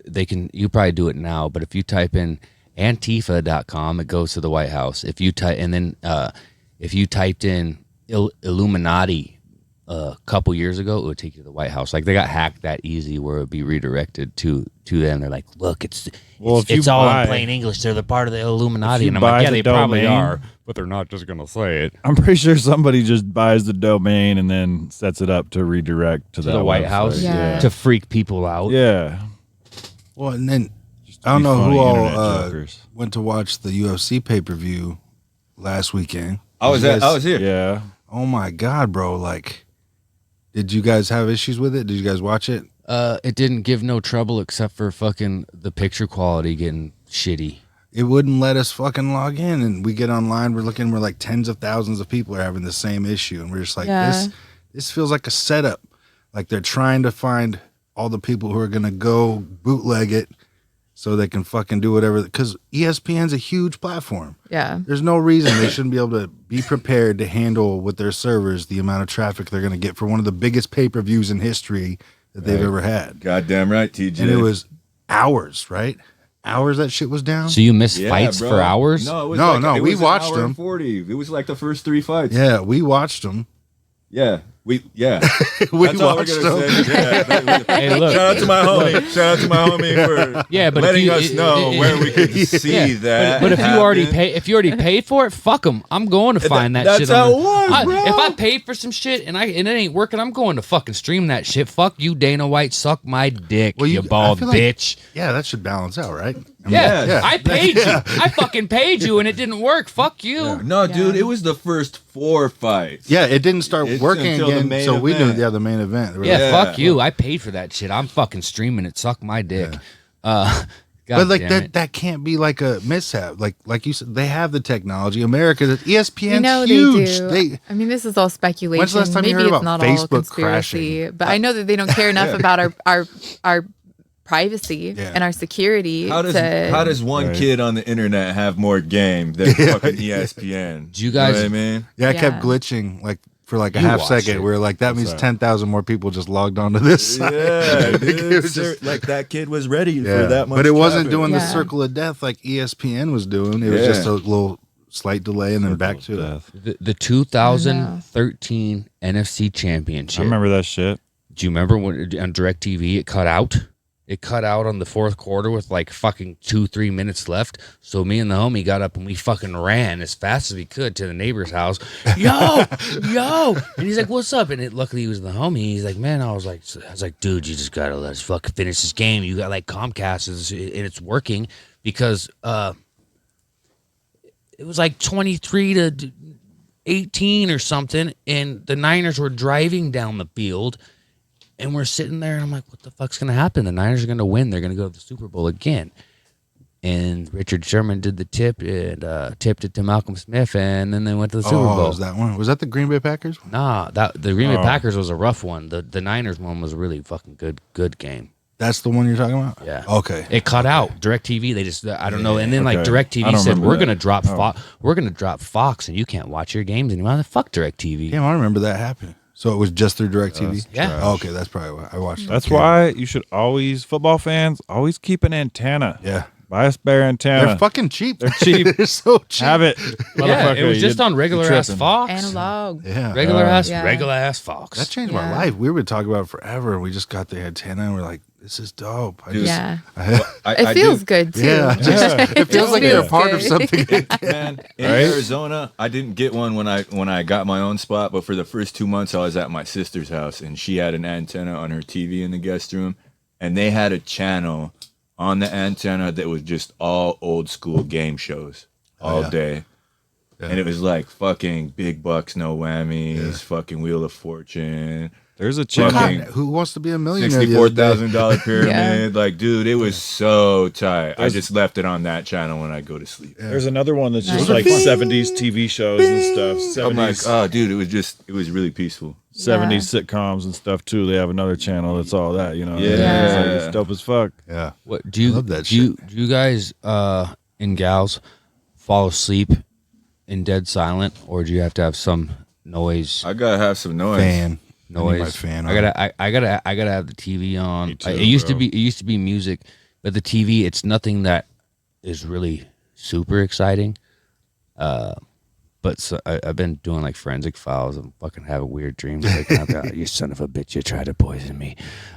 they can? You probably do it now, but if you type in Antifa.com, it goes to the White House. If you type and then if you typed in Illuminati a couple years ago, it would take you to the White House. Like they got hacked that easy, where it would be redirected to them. They're like, look, it's Well, if you it's all buy- in plain English. They're the part of the Illuminati, you and I'm buy like, yeah, the they probably domain- are, but they're not just gonna say it. I'm pretty sure somebody just buys the domain and then sets it up to redirect to To that the White website. House Yeah. to freak people out. Yeah. Well, and then to I don't be know funny who all internet jokers. went to watch the UFC pay-per-view last weekend. I was Did you I guys- was here. Yeah. Oh my God, bro! Like, did you guys have issues with it? Did you guys watch it? It didn't give no trouble except for fucking the picture quality getting shitty. It wouldn't let us fucking log in, and we get online. We're looking. We're like tens of thousands of people are having the same issue, and we're just like, Yeah. This feels like a setup. Like they're trying to find all the people who are gonna go bootleg it, so they can fucking do whatever. Because ESPN's a huge platform. Yeah. There's no reason they shouldn't be able to be prepared to handle with their servers the amount of traffic they're going to get for one of the biggest pay-per-views in history that they've ever had. Goddamn right, TJ. And it was hours, right? Hours that shit was down. So you missed Yeah, fights bro. for hours? No, it was No, like, no, it we was an watched hour and them. 40. It was like the first 3 fights. Yeah, we watched them. Yeah. We That's all we're watched gonna them. say. Yeah. Hey, look. Shout out to my homie. Shout out to my homie for Yeah, but if letting you- us know where we could see Yeah, that. But if you already happen. if you already paid for it, fuck them. I'm going to find that that's shit. how on it was, bro. If I paid for some shit and it ain't working, I'm going to fucking stream that shit. Fuck you, Dana White. Suck my dick, Well, you I bald feel like- bitch. Yeah, that should balance out, right? I mean, Yeah, I paid you. I fucking paid you, and it didn't work. Fuck you. No, dude, it was the first 4 fights. Yeah, it didn't start It's working until the again, main so we knew. event. Yeah, the main event. We're Yeah, like, Yeah. fuck you. I paid for that shit. I'm fucking streaming it. Suck my dick. God but like damn that it. that can't be like a mishap. Like you said, they have the technology. America, ESPN's I know huge. they do. I mean, this is all speculation. When's the last time you Maybe heard it's about not all Facebook conspiracy, crashing? but I know that they don't care enough about our privacy and our security. How does one Right. kid on the internet have more game than fucking ESPN? Do you guys- know what I mean? Yeah, I kept Yeah. glitching like for like a You half watched second. it. Where like that means that? 10,000 more people just logged onto this site. Yeah, Like, dude, it was just like that kid was ready yeah. for that much. But it wasn't traffic. doing the Yeah. circle of death like ESPN was doing. It was Yeah. just a little slight delay and then back to it. Death. The 2013 NFC Championship. I remember that shit. Do you remember when on DirecTV it cut out? It cut out on the fourth quarter with like fucking 2-3 minutes left. So me and the homie got up and we fucking ran as fast as we could to the neighbor's house. Yo, yo, and he's like, "What's up?" And luckily he was the homie. He's like, "Man," I was like, "Dude, you just gotta let us fucking finish this game. You got like Comcast and it's working because it was like 23-18 or something, and the Niners were driving down the field." And we're sitting there, and I'm like, what the fuck's going to happen? The Niners are going to win. They're going to go to the Super Bowl again. And Richard Sherman did the tip and tipped it to Malcolm Smith, and then they went to the Super Bowl. Was that one? Was that the Green Bay Packers? Nah, the Green Bay Packers was a rough one. The Niners one was a really fucking good game. That's the one you're talking about? Yeah. Okay. It cut out. DirecTV, they just, I don't know. And then like okay. I DirecTV don't said, remember we're that. going to drop we're going to drop Fox, and you can't watch your games anymore. Fuck DirecTV. Damn, I remember that happening. So it was just through DirecTV? Yeah. Oh, okay, that's probably why I watched it. That's why you should always, football fans, always keep an antenna. Yeah. Buy a spare antenna. They're fucking cheap. They're cheap. They're so cheap. Have it. Yeah, Motherfucker, it was just you- on regular you ass tripping. Fox. Analog. Yeah. Regular ass Yeah. Fox. That changed my Yeah. life. We would talk about it forever, and we just got the antenna, and we're like, this is dope. I just, Yeah. I It feels did- good too. Yeah, it feels like you're a part of something. Man, in Right? Arizona, I didn't get one when I got my own spot, but for the first 2 months I was at my sister's house, and she had an antenna on her TV in the guest room, and they had a channel on the antenna that was just all old school game shows all yeah. day. Yeah. And it was like fucking Big Bucks, No Whammies, fucking Wheel of Fortune, There's a God, channel. who wants to be a millionaire? the other day? $64,000 pyramid. Like, dude, it was so tight. I just left it on that channel when I go to sleep. There's another one that's just Nice. like 70s TV shows and stuff. I'm like, 70s, oh, dude, it was really peaceful. 70s sitcoms and stuff too. They have another channel that's all that, you know. Yeah. It's, like, it's dope as fuck. Yeah. What do you love that do you guys and gals fall asleep in dead silent, or do you have to have some noise? I gotta have some noise. Fan. I need Noise. my fan I on. gotta have the TV on. Me too, It used bro. to be music, but the TV, it's nothing that is really super exciting. But so I've been doing like forensic files and fucking having weird dreams. Waking up, you son of a bitch, you tried to poison me.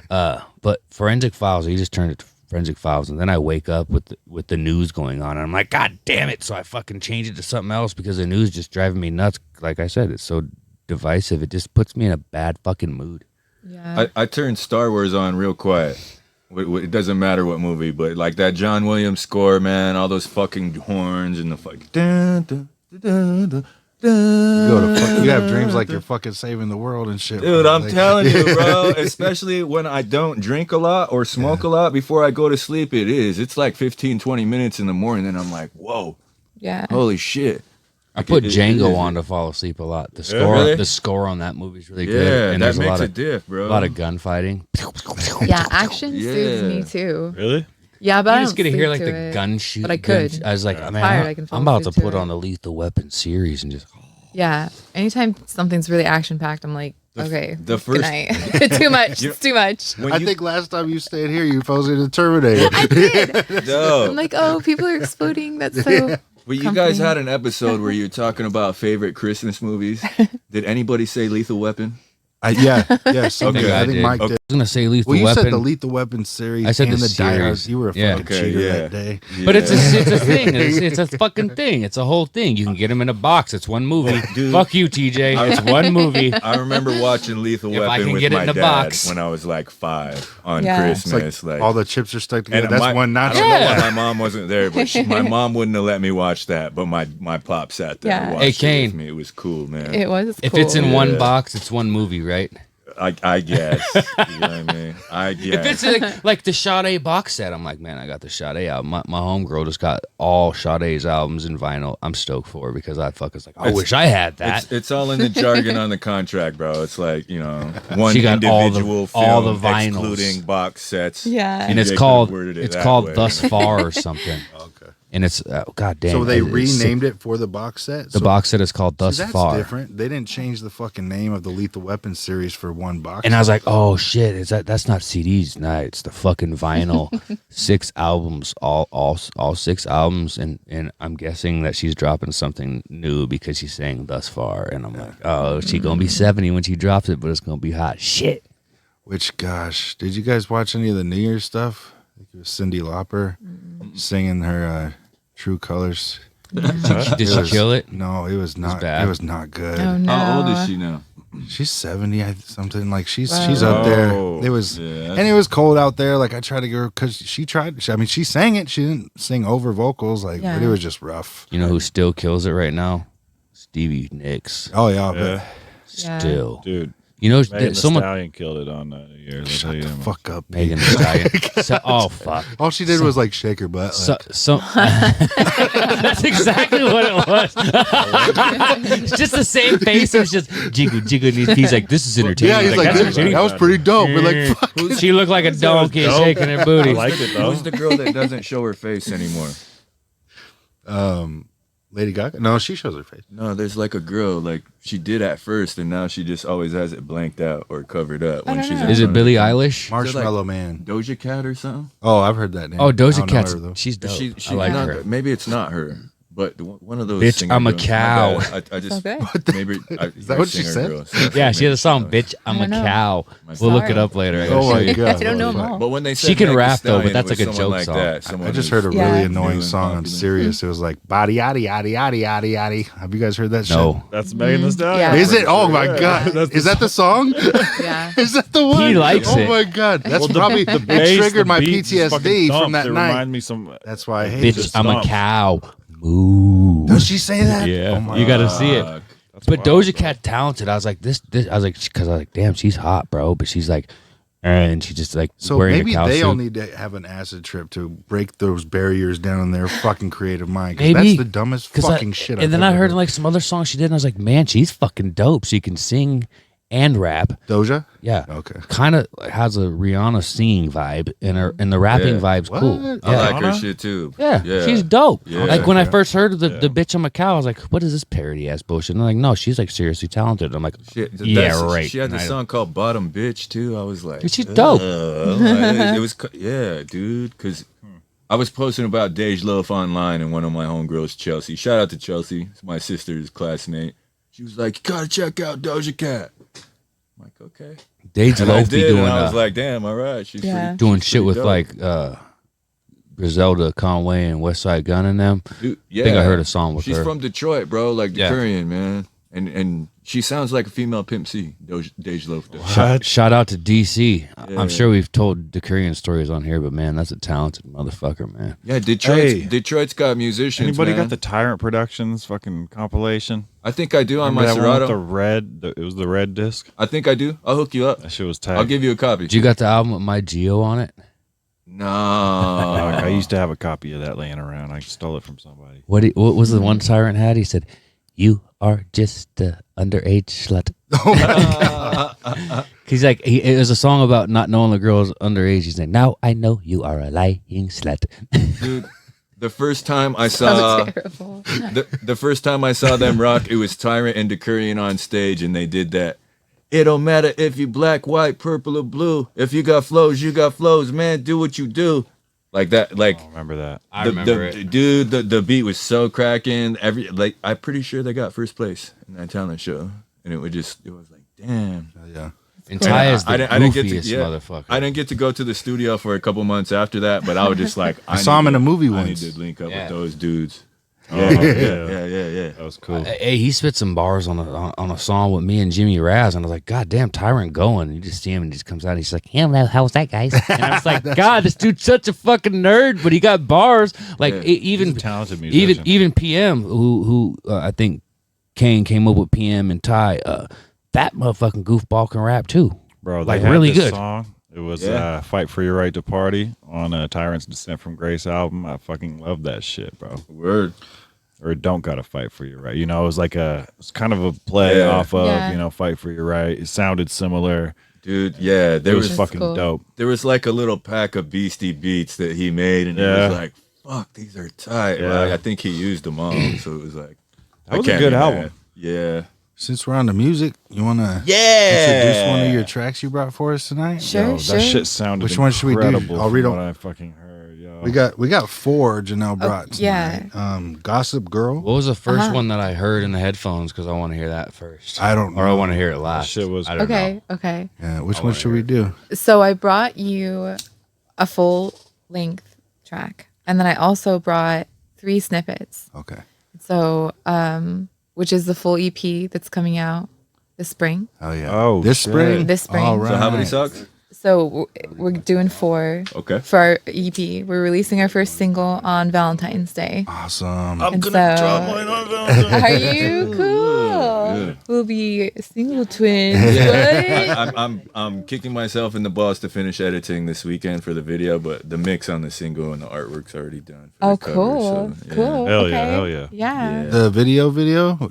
But forensic files, you just turn it to forensic files, and then I wake up with the news going on, and I'm like, God damn it! So I fucking change it to something else because the news just driving me nuts. Like I said, it's so divisive. It just puts me in a bad fucking mood. Yeah. I turned Star Wars on real quiet. It doesn't matter what movie, but like that John Williams score, man, all those fucking horns and the fucking. Dun, dun, dun, dun, dun. You have dreams like you're fucking saving the world and shit. Dude, bro. I'm Like- telling you, bro. Especially when I don't drink a lot or smoke a lot before I go to sleep, it's like 15, 20 minutes in the morning, and I'm like, whoa, Yeah. holy shit. I put it Django is. on to fall asleep a lot. The really? score on that movie is really good. Yeah, And that there's a makes lot a of diff, bro. a lot of gunfighting. Yeah. Action Yeah. soothes me too. Really? Yeah, but I You just don't get to hear sleep like to the it. gun shoot. But I could. I was like, man, tired, I can fall I'm about to asleep to put it. on the Lethal Weapon series and just. Yeah. Anytime something's really action packed, I'm like, okay, the good first- night. Too much. It's too much. When I you- think last time you stayed here, you posted a Terminator. I did. No. I'm like, oh, people are exploding. That's so. But you guys comforting. had an episode where you were talking about favorite Christmas movies. Did anybody say Lethal Weapon? Yes. Okay, I think did. Mike I did. was gonna say Lethal Well, you Weapon. said the Lethal Weapon series I said and the the Die Hard. series. You were a Yeah. fucking Okay, cheater yeah. that day. But it's a thing. It's a fucking thing. It's a whole thing. You can get them in a box. It's one movie. Dude. Fuck you, TJ. It's one movie. I remember watching Lethal If I Weapon can with get it my in a dad box. when I was like 5 on Yeah. It's Christmas. like, Like, all the chips are stuck together. and That's my- one I nacho. don't know Yeah. why my mom wasn't there, but my mom wouldn't have let me watch that. But my pop sat there and Yeah. watched Hey, it Kane. with me. It was cool, man. It was. If cool. it's in one Yeah. box, it's one movie, right? I guess. You know what I mean? I If guess. it's like the Sade box set, I'm like, man, I got the Sade album. My homegirl just got all Sade's albums in vinyl. I'm stoked for it because I fucking like, I wish I had that. It's all in the jargon on the contract, bro. It's like, one She got all the- individual all film the vinyls. excluding box sets. Yeah. And it's They called could've worded it that way. Thus Far or something. Okay. And it's god damn. So they it's sick. renamed it for the box set. The box set is called Thus that's Far. different. They didn't change the fucking name of the Lethal Weapon series for one box. And I was like, oh shit, that's not CDs, nah, it's the fucking vinyl. 6 albums, all 6 albums, and I'm guessing that she's dropping something new because she's saying Thus Far. And I'm like, oh, she gonna be 70 when she drops it, but it's gonna be hot shit. Which, gosh, did you guys watch any of the New Year's stuff? I think it was Cyndi Lauper singing her True Colors. Did she kill it? No, it was not. bad? It was not good. Oh no. How old is she now? She's 70, something like she's Wow. up there. Oh, It was, yeah. and it was cold out there. Like I tried to get her because she tried. I mean, she sang it. She didn't sing over vocals, like, but it Yeah. was just rough. You know who still kills it right now? Stevie Nicks. Oh yeah, Yeah. Yeah. Still. Dude, You know, Megan Thee someone Stallion killed it on New Year's. but shut the fuck up. Megan Thee Stallion. Oh fuck. All she did was like shake her butt. So, Like, that's exactly what it was. It's just the same face. It was just jiggle, jiggle. He's like, this is entertaining. yeah, he's like, that's that, entertaining. was pretty dope. We're like, fuck. She looked like a donkey dope. shaking her booty. I liked it though. Who's the girl that doesn't show her face anymore? Lady Gaga? No, she shows her face. No, there's like a girl, like she did at first, and now she just always has it blanked out or covered up when don't she's know. in Is it front of Billie the camera. Eilish? Marshmallow Man. Doja Cat or something? Oh, I've heard that name. Oh, I Doja don't know Cat's her, though. she's dope. She I like not, her. Maybe it's not her, but one of those. Bitch, singer I'm a girls. My cow. bad. I just Okay. maybe Is that what she said? Yeah, she has a song, "Bitch, I'm I a don't know. Cow." We'll look it Sorry. up later. I gotta Oh show my you. god. I don't know them all. But when they said She can Meg Thee rap, though, but Stallion, that's it was like a someone joke song. That, someone I just who's heard a Yeah. really new annoying and song on popular. Sirius. It was like body yaddy yaddy yaddy yaddy yaddy. Have you guys heard that No. That's Megan Thee Stallion. Yeah. shit? Is it? Oh my Yeah. god. That's Is that the song? Yeah. Is that the one? He likes oh it. my god. That's Well, probably the it bass, triggered the my beat just fucking PTSD thumps. from that it night. Remind me some. That's why I hate Bitch, this. I'm a stomps. cow. Moo. Does she say that? Yeah, Oh my you got to God. see it. That's But wild, Doja bro. Cat talented. I was like, this. I was like, because I was like, damn, she's hot, bro. But she's like, and she just like So wearing maybe a cow they suit. all need to have an acid trip to break those barriers down in their fucking creative mind. 'Cause Maybe that's the dumbest 'cause fucking shit. And then I heard like some other songs she did, and I was like, man, she's fucking dope. She can sing and rap. Doja. Yeah. Okay. Kind of has a Rihanna singing vibe, and the rapping Yeah. vibe's cool. What? I Yeah. like her Rihanna? shit too. Yeah, she's dope. Yeah. Like when I Yeah. first heard of the Yeah. bitch I'm a cow, I was like, what is this parody ass bullshit? And I'm like, no, she's like seriously talented. I'm like, Shit, yeah, that's- right. She had the And I- song called "Bottom Bitch" too. I was like, She's dope. it was, yeah, dude. Because I was posting about Dej Loaf online, and one of my homegirls, Chelsea. Shout out to Chelsea. It's my sister's classmate. She was like, "You gotta check out Doja Cat." I'm like, okay. Dej And I Loaf be did, doing and I was like, damn, all right. She's Yeah. pretty, doing she's shit pretty with dope. like Griselda Conway and West Side Gun and them. Dude, yeah. I think I heard a song with She's her. from Detroit, bro. Like Yeah. Decurion, man. And she sounds like a female Pimp C. Dej Loaf does. Shout out to DC. Yeah. I'm sure we've told Decurion stories on here, but man, that's a talented motherfucker, man. Yeah, Hey. Detroit's got musicians. Anybody man. got the Tyrant Productions fucking compilation? I think I do on my Remember that one with the Serato. red? It was the red disc. I think I do. I'll hook you up. That shit was tight. I'll give you a copy. Did you got the album with My Geo on it? No. I used to have a copy of that laying around. I stole it from somebody. What was the one Tyrant had? He said, "You are just a underage slut." Oh my god. He's like, it was a song about not knowing the girl's underage. He's like, "Now I know you are a lying slut." Dude, the first time I saw Terrible. the first time I saw them rock, it was Tyrant and Decurion on stage, and they did that. It don't matter if you black, white, purple, or blue. If you got flows, you got flows, man. Do what you do. Like that, like I don't remember that. I remember it. Dude, the beat was so cracking. I'm pretty sure they got first place in that talent show, and it was like, damn. Yeah. And Ty is the I didn't get to- goofiest yeah. motherfucker. I didn't get to go to the studio for a couple months after that, but I was just like, I saw him in a movie I need once. to link up Yeah. with those dudes. Yeah, Yeah. That was cool. Hey, he spit some bars on a song with me and Jimmy Raz, and I was like, God damn, Tyrant going. You just see him, and he just comes out, and he's like, "Yeah, how was that, guys?" And I was like, God, this dude's such a fucking nerd, but he got bars. Like Yeah. even He's a talented musician. even PM, who I think Kane came up with PM and Ty. That motherfucking goofball can rap too. Bro, they Like, had really this good. song. It was Yeah. "Fight for Your Right to Party" on Tyrant's Descent from Grace album. I fucking love that shit, bro. Word. Or "Don't Gotta Fight for Your Right." You know, it was like it's kind of a play Yeah. off of Yeah. "Fight for Your Right." It sounded similar. Dude, yeah, It there was was fucking cool. dope. there was like a little pack of Beastie Beats that he made, and Yeah. he was like, "Fuck, these are tight." Yeah. Like, I think he used them all, so it was like, That was I a can't good be album. mad. Yeah, Since we're on the music, you want to yeah. introduce one of your tracks you brought for us tonight? Sure, Yo, sure. That shit sounded Which one should we do? incredible I'll read from them. what I fucking heard. Yo. We got 4 Janelle brought yeah. tonight. Gossip Girl. What was the 1st Uh-huh. one that I heard in the headphones? Because I want to hear that first. I don't Or I know. want to hear it That last. shit was I don't know. Okay, okay. Yeah, which I one wanna should hear we it. do? So I brought you a full length track, and then I also brought 3 snippets. Okay. So, which is the full EP that's coming out this spring. Oh yeah. Oh, this shit. spring. This spring. All right. So how many sucks? So we're doing 4 Okay. for our EP. We're releasing our first single on Valentine's Day. Awesome. And so, are you cool? Yeah. We'll be single twins. What? I'm kicking myself in the balls to finish editing this weekend for the video, but the mix on the single and the artwork's already done. For Oh, the cover, cool. so, yeah. Cool. Hell yeah, okay. hell yeah. Yeah. Yeah. The video.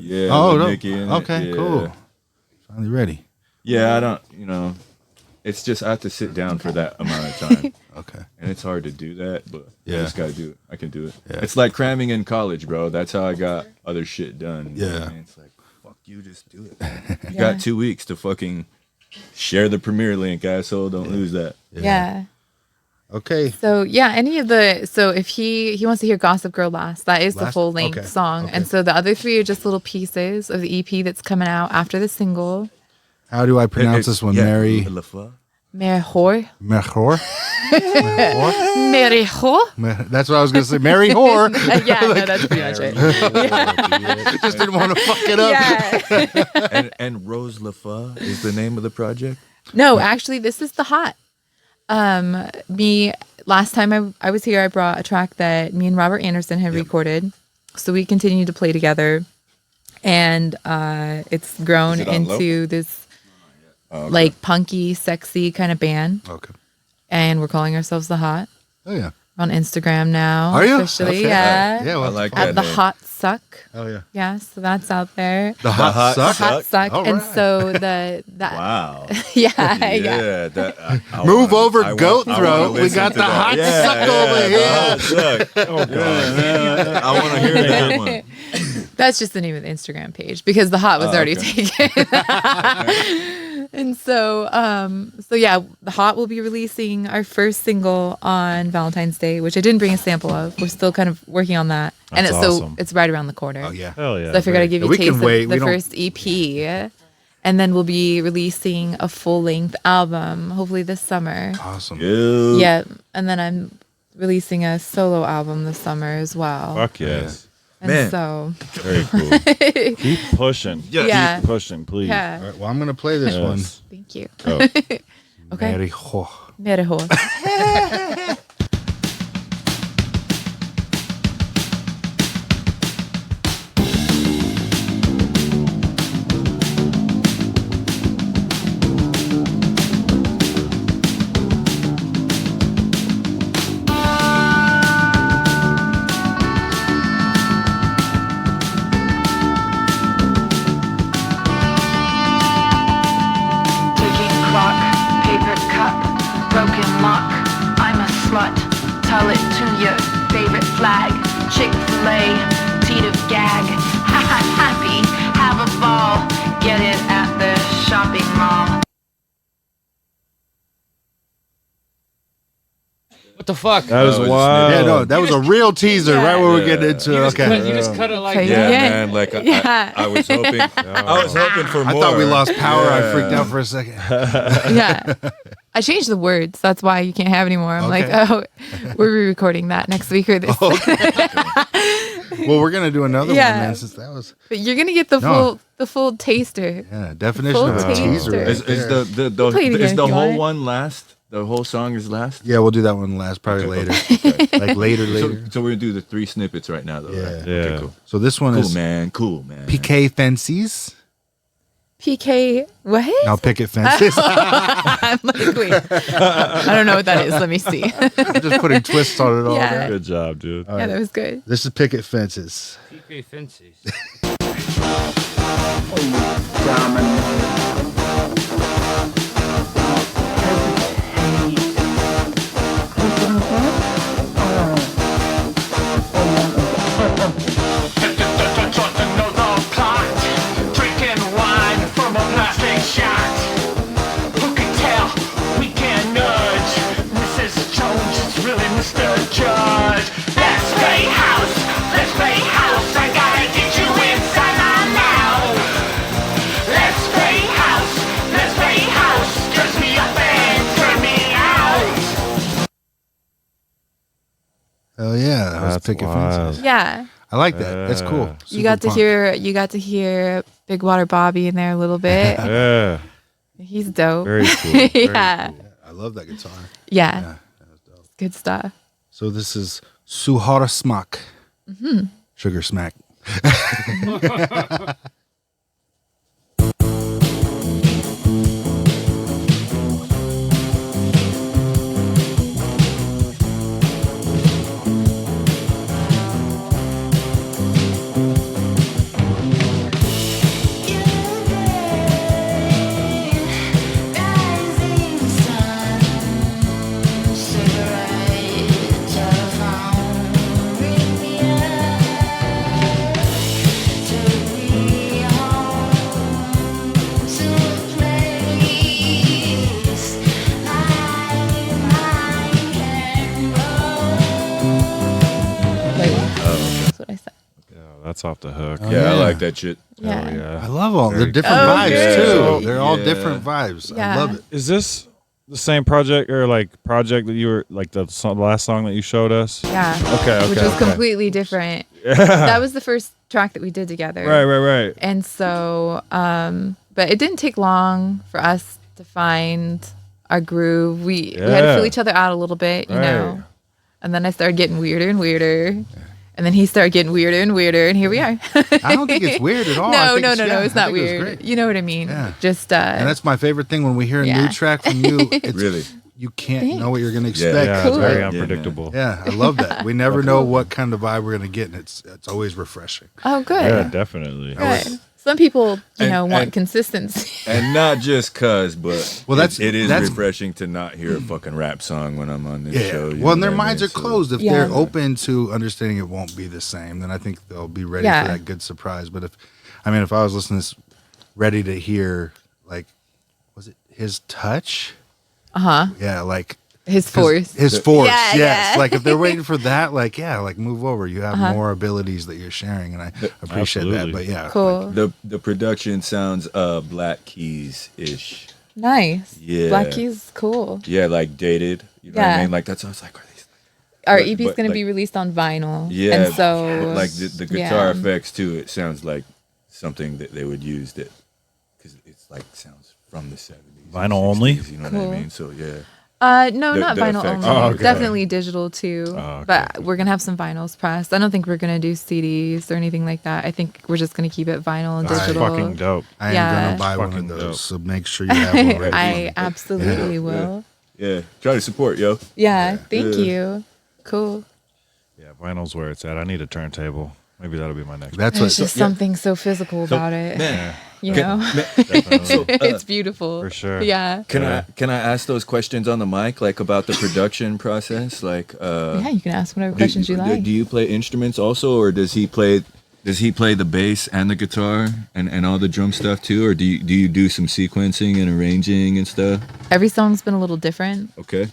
Yeah, Oh with no. Nicki in it, Okay. yeah. Cool. Finally ready. Yeah, I don't, it's just I have to sit down for that amount of time. Okay. And it's hard to do that, but Yeah. I just gotta do it. I can do it. Yeah. It's like cramming in college, bro. That's how I got other shit done. You know what I Yeah. mean? It's like, fuck you, just do it. You Yeah. got 2 weeks to fucking share the premiere link, asshole. Don't lose that. Yeah. Okay. So yeah, so if he wants to hear Gossip Girl last, that is the Last? full length Okay, song. okay. And so the other 3 are just little pieces of the EP that's coming out after the single. How do I pronounce this one? Mary Mejor. Mejor. Mejor. That's what I was gonna say. Mary Whore. Yeah, no, that's pretty much it. Just didn't want to fuck it up. Yeah. and Rose LaFa is the name of the project. No, actually, this is the hot. Me last time I was here, I brought a track that me and Robert Anderson had recorded, so we continued to play together, and it's grown Is it on into this like punky, sexy kind of band, Okay. and we're calling ourselves the Hot. Oh yeah. We're on Instagram now. Are you? Officially? Okay. Yeah. Yeah. I Well, like At that the name. Hot Suck. oh yeah. Yeah, so that's out there. The hot Hot suck. Suck. Hot Suck. All And right. so that Wow. yeah, yeah. Yeah, that I Move wanna- over, I want- goat I wanna throat. We listen got to the that. hot Yeah, suck yeah, over the here. hot suck. Oh god, I want to hear that one. That's just the name of the Instagram page because the hot was already okay. taken. And so, so yeah, the Hot will be releasing our first single on Valentine's Day, which I didn't bring a sample of. We're still kind of working on that, and That's it's awesome. it's right around the corner. Oh yeah. Hell yeah. So I figured I'd give you We a taste can wait. of We the don't- first EP, and then we'll be releasing a full length album hopefully this summer. Awesome. Yeah, and then I'm releasing a solo album this summer as well. Fuck yes. And Man. so Very cool. Keep pushing. Yeah. Keep pushing, please. yeah, All right. Well, I'm gonna play this one. Yes. thank you. Oh. Okay. Mary Whore. Mejor. Ticking clock, paper cup, broken lock. I'm a slut. Tell it to your favorite flag. Chick-fil-A, teat of gag. Happy, have a ball. Get it at the shopping mall. What the fuck? That was That was wild. Yeah, no, that was a real teaser Yeah. right where we're Yeah. getting into. You just, Okay. you just cut it like Okay. that. Yeah, Yeah. man. Like Yeah. I was hoping. I was hoping for I more. thought we lost power. I Yeah. freaked out for a second. Yeah. I changed the words. That's why you can't have any more. I'm like, Okay. oh, we're re-recording that next week or this. Well, we're gonna do another Yeah. one, man. Since that was But you're gonna get the No. full taster. yeah definition Full of a teaser. taster. Right Is there. the play it again is if the you whole want. one last? The whole song is last. Yeah, we'll do that one last, probably later. Like later. So we're gonna do the 3 snippets right now, though. Yeah. Right? Yeah. Okay, cool. So this one Cool, is man. Cool, man. PK Fancies. PK, what? Now picket fences. I'm like, wait. I don't know what that is. Let me see. I'm just putting twists on it all. Yeah. there. Good job, dude. Yeah, that was good. This is picket fences. PK fences. Drinking wine from a plastic shot. Who can tell? We can nudge. Mrs. Jones is really Mr. Judge. Let's play house. Let's play house. I gotta get you inside my mouth. Let's play house. Let's play house. Dress me up and turn me out. Oh yeah, that was That's picket wild. fences. Yeah. I like that. That's cool. You got to hear Big Water Bobby in there a little bit. Yeah. He's dope. Very cool. Very Yeah. cool. I love that guitar. Yeah. Good stuff. So this is Suhara Smack. Sugar Smack. That's what I said. Yeah, that's off the hook. Yeah, yeah. I like that shit. Yeah. Hell yeah. I love all the Very different cool. vibes Oh, too. good. They're all Yeah. different vibes. I Yeah. love it. Is this the same project or like project that you were like the last song that you showed us? Yeah. Okay. Which was completely different. That was the first track that we did together. Right. And so, but it didn't take long for us to find our groove. We had to Yeah. feel each other out a little bit, you Right. know. And then I started getting weirder and weirder. And then he started getting weirder and weirder, and here we are. I don't think it's weird at all. I No, think no, yeah, it's I not think it was weird. great. You know what I mean? Yeah. Just And that's my favorite thing when we hear a Yeah. new track from you. It's, Really? You can't Thanks. know what you're going to Yeah. expect. Yeah, Cool. it's very Yeah, man. unpredictable. Yeah, I love that. We never know what kind of vibe we're going to get, and it's always refreshing. oh, good. Yeah, definitely. Good. Some people, And- want and- consistency. And not just cuz, but Well, that's- it is that's- refreshing to not hear a fucking rap song when I'm on this Yeah. show. you Well, and know their what I minds mean? are So- closed. If Yeah. they're open to understanding it won't be the same, then I think they'll be ready Yeah. for that good surprise. But if I was listening to this, ready to hear, like, was it his touch? Yeah, like His force. His force, Yeah, yes. yeah. Like if they're waiting for that, like move over. You have more abilities that you're sharing, and I appreciate Absolutely. that. But yeah, Cool. The production sounds Black Keys ish. Nice. Yeah. Black Keys, cool. Yeah, like dated. You know what I Yeah. mean? Like that's I was like, are these Our But- EP is but, going to like- be released on vinyl. Yeah, And so, like the guitar yeah. effects too. It sounds like something that they would use that because it's like sounds from the 70s. and Vinyl only? 60s, you know what Cool. I mean? So yeah. No, The- not the vinyl effects. only. Oh, okay. Definitely digital too. Oh, okay. But we're gonna have some vinyls pressed. I don't think we're gonna do CDs or anything like that. I think we're just gonna keep it vinyl and That's digital. Fucking dope. I am Yeah. gonna buy one of Fucking those. dope. So make sure you have one ready. I absolutely Yeah. will. Yeah. Try to support, yo. Yeah, thank Yeah. you. Cool. Yeah, vinyl's where it's at. I need a turntable. Maybe that'll be my next. That's There's what. just something so physical about it. Man, You can- know, Definitely. it's beautiful. For sure. Yeah. Can I ask those questions on the mic, like about the production process? Like, Yeah, you can ask whatever questions you like. Do you play instruments also, or does he play the bass and the guitar and all the drum stuff too, or do you do some sequencing and arranging and stuff? Every song's been a little different. Okay.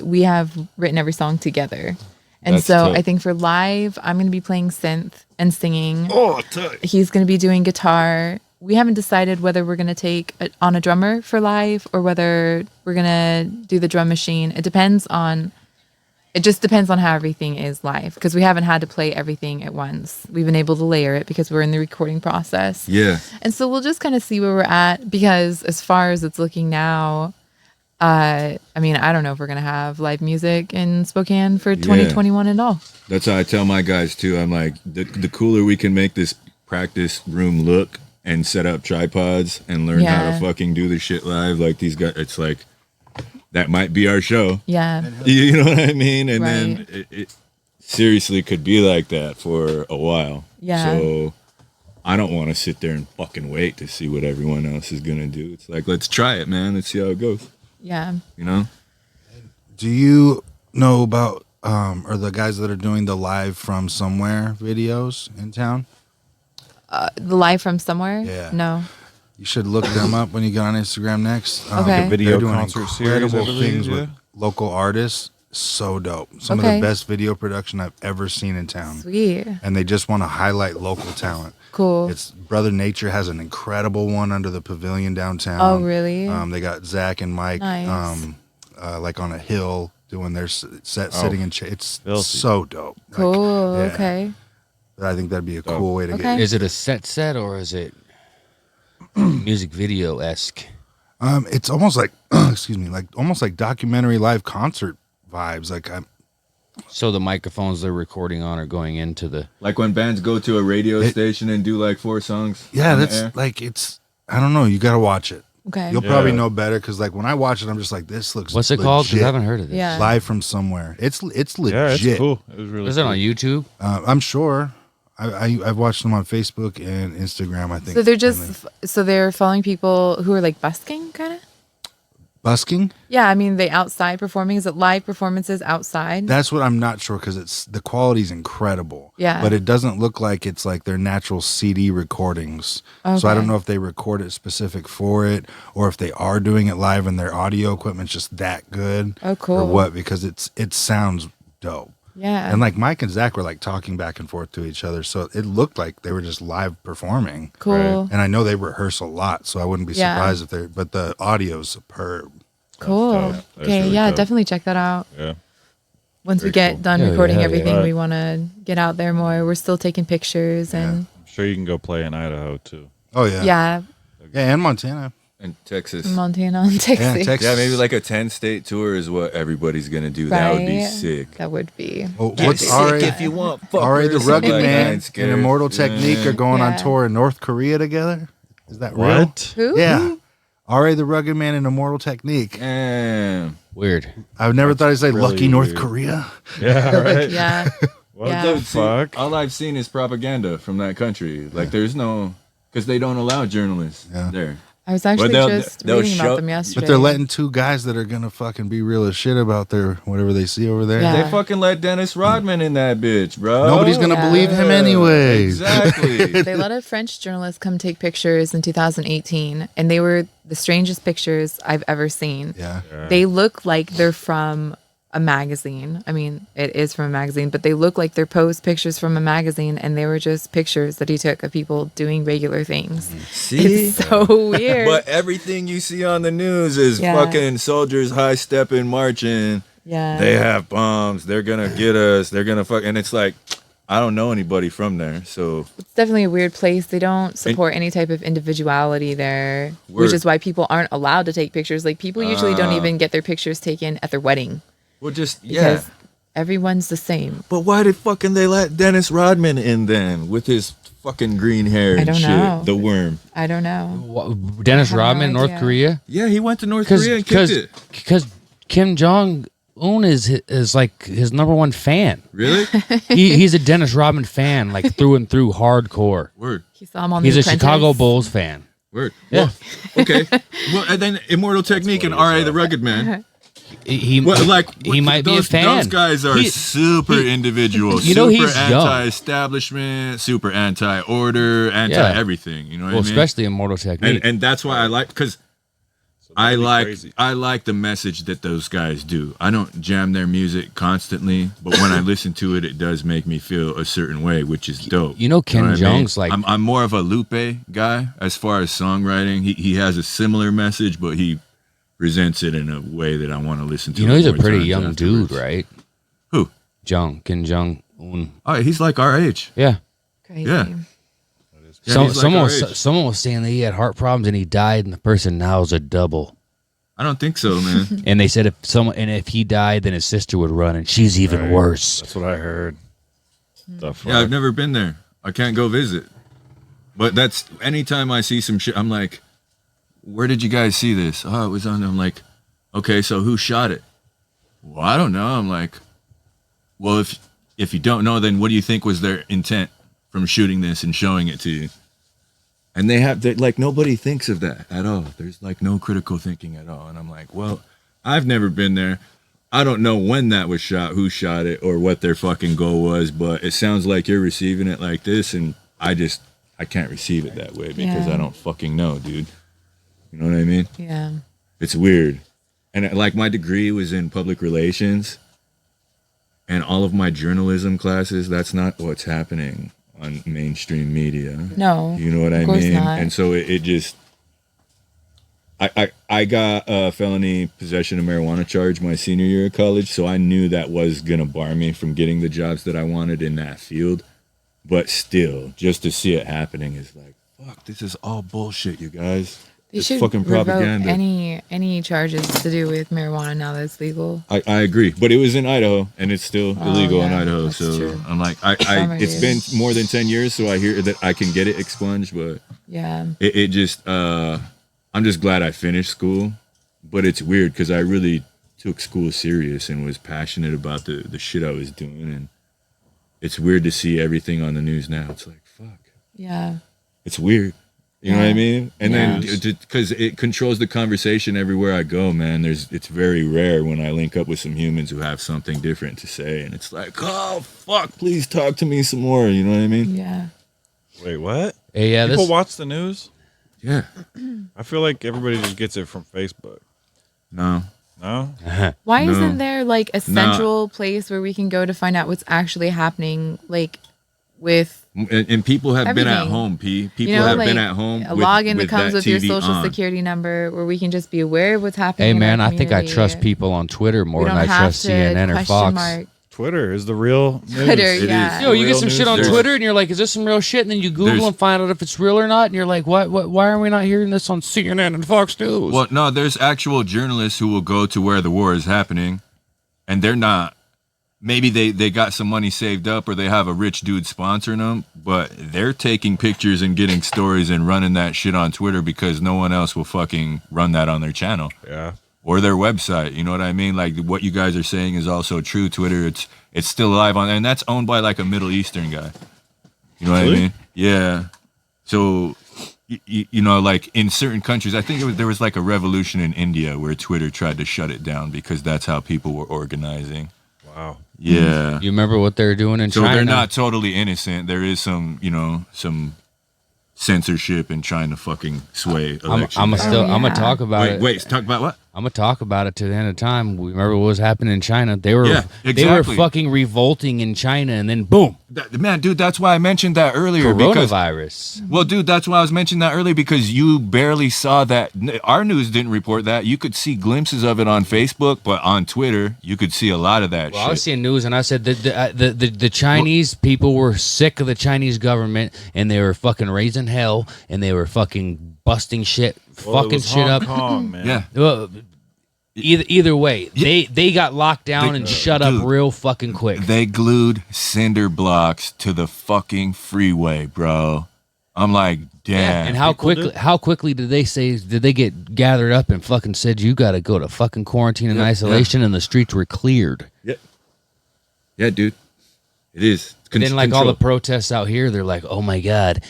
We have written every song together. And That's so tough. I think for live, I'm going to be playing synth and singing. Oh, tight. He's going to be doing guitar. We haven't decided whether we're going to take on a drummer for live or whether we're going to do the drum machine. It just depends on how everything is live because we haven't had to play everything at once. We've been able to layer it because we're in the recording process. Yeah. And so we'll just kind of see where we're at because as far as it's looking now, I don't know if we're going to have live music in Spokane for 2021 at all. That's how I tell my guys too. I'm like, the cooler we can make this practice room look, and set up tripods and learn how to Yeah. fucking do the shit live. Like these guys, it's like that might be our show. Yeah. You know what I mean? And then Right. it seriously could be like that for a while. Yeah. So I don't want to sit there and fucking wait to see what everyone else is gonna do. It's like, let's try it, man. Let's see how it goes. Yeah. You know? Do you know about or the guys that are doing the live from somewhere videos in town? The live from somewhere? Yeah. No. You should look them up when you get on Instagram next. Okay. A video They're doing concert series, I incredible believe, things yeah. with local artists. So dope. Some of Okay. the best video production I've ever seen in town. Sweet. And they just want to highlight local talent. Cool. It's Brother Nature has an incredible one under the pavilion downtown. Oh, really? They got Zach and Mike, Nice. like on a hill doing their set, sitting in chair. It's Filthy. so dope. Like, Cool. yeah. Okay. I think that'd be a cool way to Okay. get. Is it a set or is it music video esque? It's almost like, excuse me, like almost like documentary live concert vibes. Like So the microphones they're recording on are going into the. Like when bands go to a radio station and do like 4 songs. yeah, on the that's air. like it's. I don't know. You got to watch it. Okay. You'll probably know better because like when I watch it, I'm just like, this looks. What's it called? Because I haven't heard of this. Yeah. Live from somewhere. It's legit. Yeah, it's cool. It was really Is it cool. on YouTube? I'm sure. I've watched them on Facebook and Instagram. I think. So they're mainly. just so they're following people who are like busking kind of? busking. Yeah, I mean they outside performing. Is it live performances outside? That's what I'm not sure because it's the quality's incredible. Yeah. but it doesn't look like it's like their natural CD recordings. So I Okay. don't know if they record it specific for it or if they are doing it live and their audio equipment's just that good. Oh, cool. Or what? Because it sounds dope. Yeah. And like Mike and Zach were like talking back and forth to each other, so it looked like they were just live performing. Cool. And I know they rehearse a lot, so I wouldn't be Yeah. surprised if they're. But the audio's superb. Cool. dope. That's Okay, really yeah, dope. definitely check that out. Yeah. Once we Very get cool. done Hell recording yeah, everything, yeah. we want to get out there more. We're still taking pictures and I'm sure you can go play in Idaho too. Oh yeah, yeah, and Montana. And Texas. Montana and Texas. Texas. Yeah, maybe like a 10-state tour is what everybody's gonna do. That would be Right? sick. That would be. Well, what's RA? want. RA the Rugged Like Man Nine and Scares. Immortal Technique are going on Yeah. tour in North Korea together. Is that real? What? Who? Yeah. RA the Rugged Man and Immortal Technique. Damn. Weird. I've never thought I'd say really lucky North weird. Korea. Yeah, right. Yeah. What Yeah. the Dude, see, fuck? all I've seen is propaganda from that country. Like, there's no, because they don't allow journalists Yeah. there. I was actually they'll- just they'll reading show- about them yesterday. But they're letting two guys that are gonna fucking be real as shit about their whatever they see over there. Yeah. They fucking let Dennis Rodman in that bitch, bro. Nobody's gonna Yeah. believe him anyways. Exactly. They let a French journalist come take pictures in 2018, and they were the strangest pictures I've ever seen. Yeah. They look like they're from a magazine. I mean, it is from a magazine, but they look like they're posed pictures from a magazine, and they were just pictures that he took of people doing regular things. See? It's so weird. But everything you see on the news is Yeah. fucking soldiers high stepping, marching. yeah. They have bombs. They're gonna get us. They're gonna fuck. And it's like, I don't know anybody from there, so It's definitely a weird place. They don't support any type of individuality there, which Word. is why people aren't allowed to take pictures. Like people usually don't even get their pictures taken at their wedding well, just yeah. because everyone's the same. But why did fucking they let Dennis Rodman in then with his fucking green hair and don't shit? know. The worm. I don't know. Dennis I have no Rodman, North idea. Korea? Yeah, he went to North Korea and kicked it. Because Kim Jong Un is like his number one fan. Really? He's a Dennis Rodman fan, like through and through, hardcore. Word. He saw him on He's The a Apprentice. Chicago Bulls fan. Word. Yeah. Well, okay. Well, and then Immortal Technique and R.A. the Rugged Man. He Well, like he might be a those, fan. Those guys are super individual. you know, super he's young. anti-establishment, super anti-order, anti-everything. You know what well, I mean? especially Immortal Technique. And that's why I like because I that'd be like crazy. I like the message that those guys do. I don't jam their music constantly, but when I listen to it, it does make me feel a certain way, which is dope. You know, Kim what I mean? Jong's like I'm more of a Lupe guy as far as songwriting. He has a similar message, but he presents it in a way that I want to listen to. you know he's a more pretty times young dude, afterwards. right? Who? Kim Jong Un. Oh, he's like our age. Yeah. Crazy. Yeah. Yeah, he's like our age. Someone was saying that he had heart problems and he died, and the person now is a double. I don't think so, man. And they said if he died, then his sister would run, and she's even Right. worse. That's what I heard. The fuck? Yeah, I've never been there. I can't go visit. But that's anytime I see some shit, I'm like, where did you guys see this? Oh, it was on. I'm like, okay, so who shot it? Well, I don't know. I'm like, well, if you don't know, then what do you think was their intent from shooting this and showing it to you? And like, nobody thinks of that at all. There's like no critical thinking at all. And I'm like, well, I've never been there. I don't know when that was shot, who shot it, or what their fucking goal was, but it sounds like you're receiving it like this, and I can't receive it that way because I don't fucking know, dude. You know what I mean? Yeah. It's weird. And like my degree was in public relations, and all of my journalism classes, that's not what's happening on mainstream media. No. You know what I of course mean? not. And so it just I got a felony possession of marijuana charge my senior year of college, so I knew that was gonna bar me from getting the jobs that I wanted in that field. But still, just to see it happening is like, fuck, this is all bullshit, you guys. They It's should fucking revoke propaganda. any charges to do with marijuana now that it's legal. I agree, but it was in Idaho, and it's still illegal in yeah, Idaho. that's So true. I'm like, Summer it's years. been more than 10 years, so I hear that I can get it expunged, but Yeah. it just, I'm just glad I finished school. But it's weird because I really took school serious and was passionate about the shit I was doing, and it's weird to see everything on the news now. It's like, fuck, Yeah. it's weird. You know what I Yeah. mean? And then Yes. because it controls the conversation everywhere I go, man. It's very rare when I link up with some humans who have something different to say, and it's like, oh fuck, please talk to me some more. You know what I mean? Yeah. Wait, what? Hey, yeah, People this watch the news? Yeah. I feel like everybody just gets it from Facebook. No. No? Why No. isn't there like a central place where we can go to find out what's actually happening, like with And people have been at Everything. home, P. People you know, have like been at home. a with- login that comes that with your TV social on. security number, where we can just be aware of what's happening? Hey in man, our I think I community. trust people on Twitter We more than don't I have trust to CNN or question Fox. mark Twitter is the real news. Twitter. It Yeah. is. Yo, you Real get some news shit on source. Twitter and you're like, is this some real shit? And then you Google There's- and find out if it's real or not, and you're like, why are we not hearing this on CNN and Fox News? Well, no, there's actual journalists who will go to where the war is happening, and they're not. Maybe they got some money saved up, or they have a rich dude sponsoring them, but they're taking pictures and getting stories and running that shit on Twitter because no one else will fucking run that on their channel Yeah. or their website. You know what I mean? Like what you guys are saying is also true. Twitter, it's still alive on, and that's owned by like a Middle Eastern guy. You know what I Really? mean? Yeah. So, you know, like in certain countries, I think there was like a revolution in India where Twitter tried to shut it down because that's how people were organizing. Wow. Yeah. you remember what they were doing in So China? they're not totally innocent. There is some, you know, some censorship and trying to fucking sway elections. I'm gonna yeah. talk about it. Wait, talk about what? I'm gonna talk about it to the end of time. We remember what was happening in China. They were Yeah, they were exactly. fucking revolting in China, and then boom, Man, dude, that's why I mentioned that earlier. Because, coronavirus. well, dude, that's why I was mentioning that earlier because you barely saw that. Our news didn't report that. You could see glimpses of it on Facebook, but on Twitter, you could see a lot of that Well, shit. I was seeing news, and I said that the Chinese people were sick of the Chinese government, and they were fucking raising hell, and they were fucking busting shit, Well, it fucking was shit Hong up. Kong, man. Yeah. Well, either way, they got locked down and shut up dude, real fucking quick. They glued cinder blocks to the fucking freeway, bro. I'm like, damn. And how quickly did they get gathered up and fucking said you got to go to fucking quarantine and isolation, and the streets were cleared. Yeah, dude. It is. And then like all the protests out here, they're like, oh my god,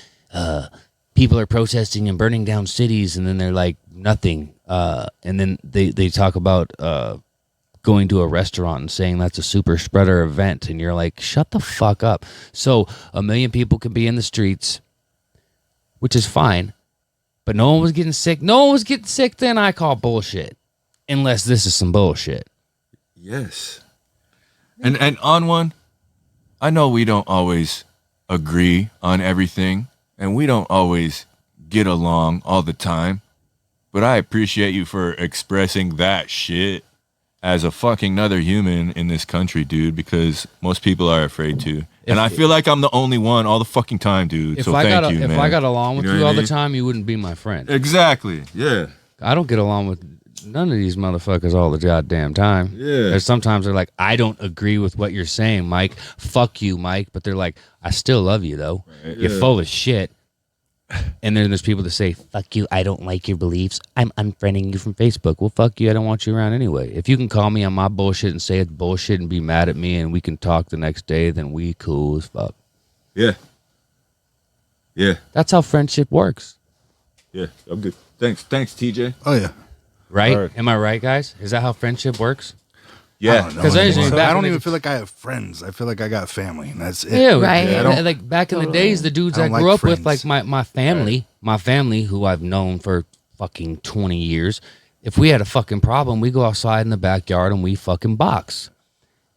people are protesting and burning down cities, and then they're like nothing. And then they talk about going to a restaurant and saying that's a super spreader event, and you're like, shut the fuck up. So 1 million people can be in the streets, which is fine, but no one was getting sick. No one was getting sick. Then I call bullshit, unless this is some bullshit. Yes. And on one, I know we don't always agree on everything, and we don't always get along all the time, but I appreciate you for expressing that shit as a fucking other human in this country, dude, because most people are afraid to. And I feel like I'm the only one all the fucking time, dude. If So I thank got you, man. if I got along with know you what all I the mean? time, you wouldn't be my friend. Exactly. Yeah. I don't get along with none of these motherfuckers all the goddamn time. Yeah. There's sometimes they're like, I don't agree with what you're saying, Mike. Fuck you, Mike. But they're like, I still love you though. You're full of shit. And then there's people that say, fuck you, I don't like your beliefs, I'm unfriending you from Facebook. Well, fuck you, I don't want you around anyway. If you can call me on my bullshit and say it's bullshit and be mad at me and we can talk the next day, then we cool as fuck. Yeah. Yeah. That's how friendship works. Yeah. I'm good. Thanks, TJ. Oh yeah. Right? Right. Am I right, guys? Is that how friendship works? Yeah. I don't, 'Cause know I anymore. usually back I don't when even they- feel like I have friends. I feel like I got family, and that's it. Yeah, Right. I don't- like back in the Totally. days, the dudes I I don't grew like up with, friends. like my family, who I've known for fucking 20 years, if we had a fucking problem, we go outside in the backyard and we fucking box.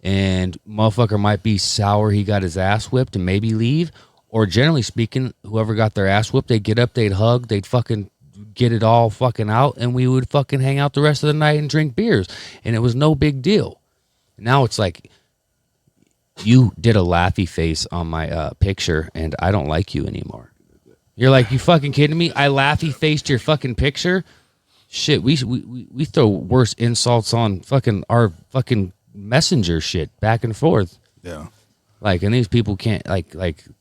And motherfucker might be sour, he got his ass whipped and maybe leave. Or generally speaking, whoever got their ass whipped, they'd get up, they'd hug, they'd fucking get it all fucking out, and we would fucking hang out the rest of the night and drink beers. And it was no big deal. Now it's like, you did a laughy face on my picture, and I don't like you anymore. You're like, you fucking kidding me? I laughy faced your fucking picture. Shit, we throw worse insults on fucking our fucking messenger shit back and forth. Yeah. Like, and these people can't like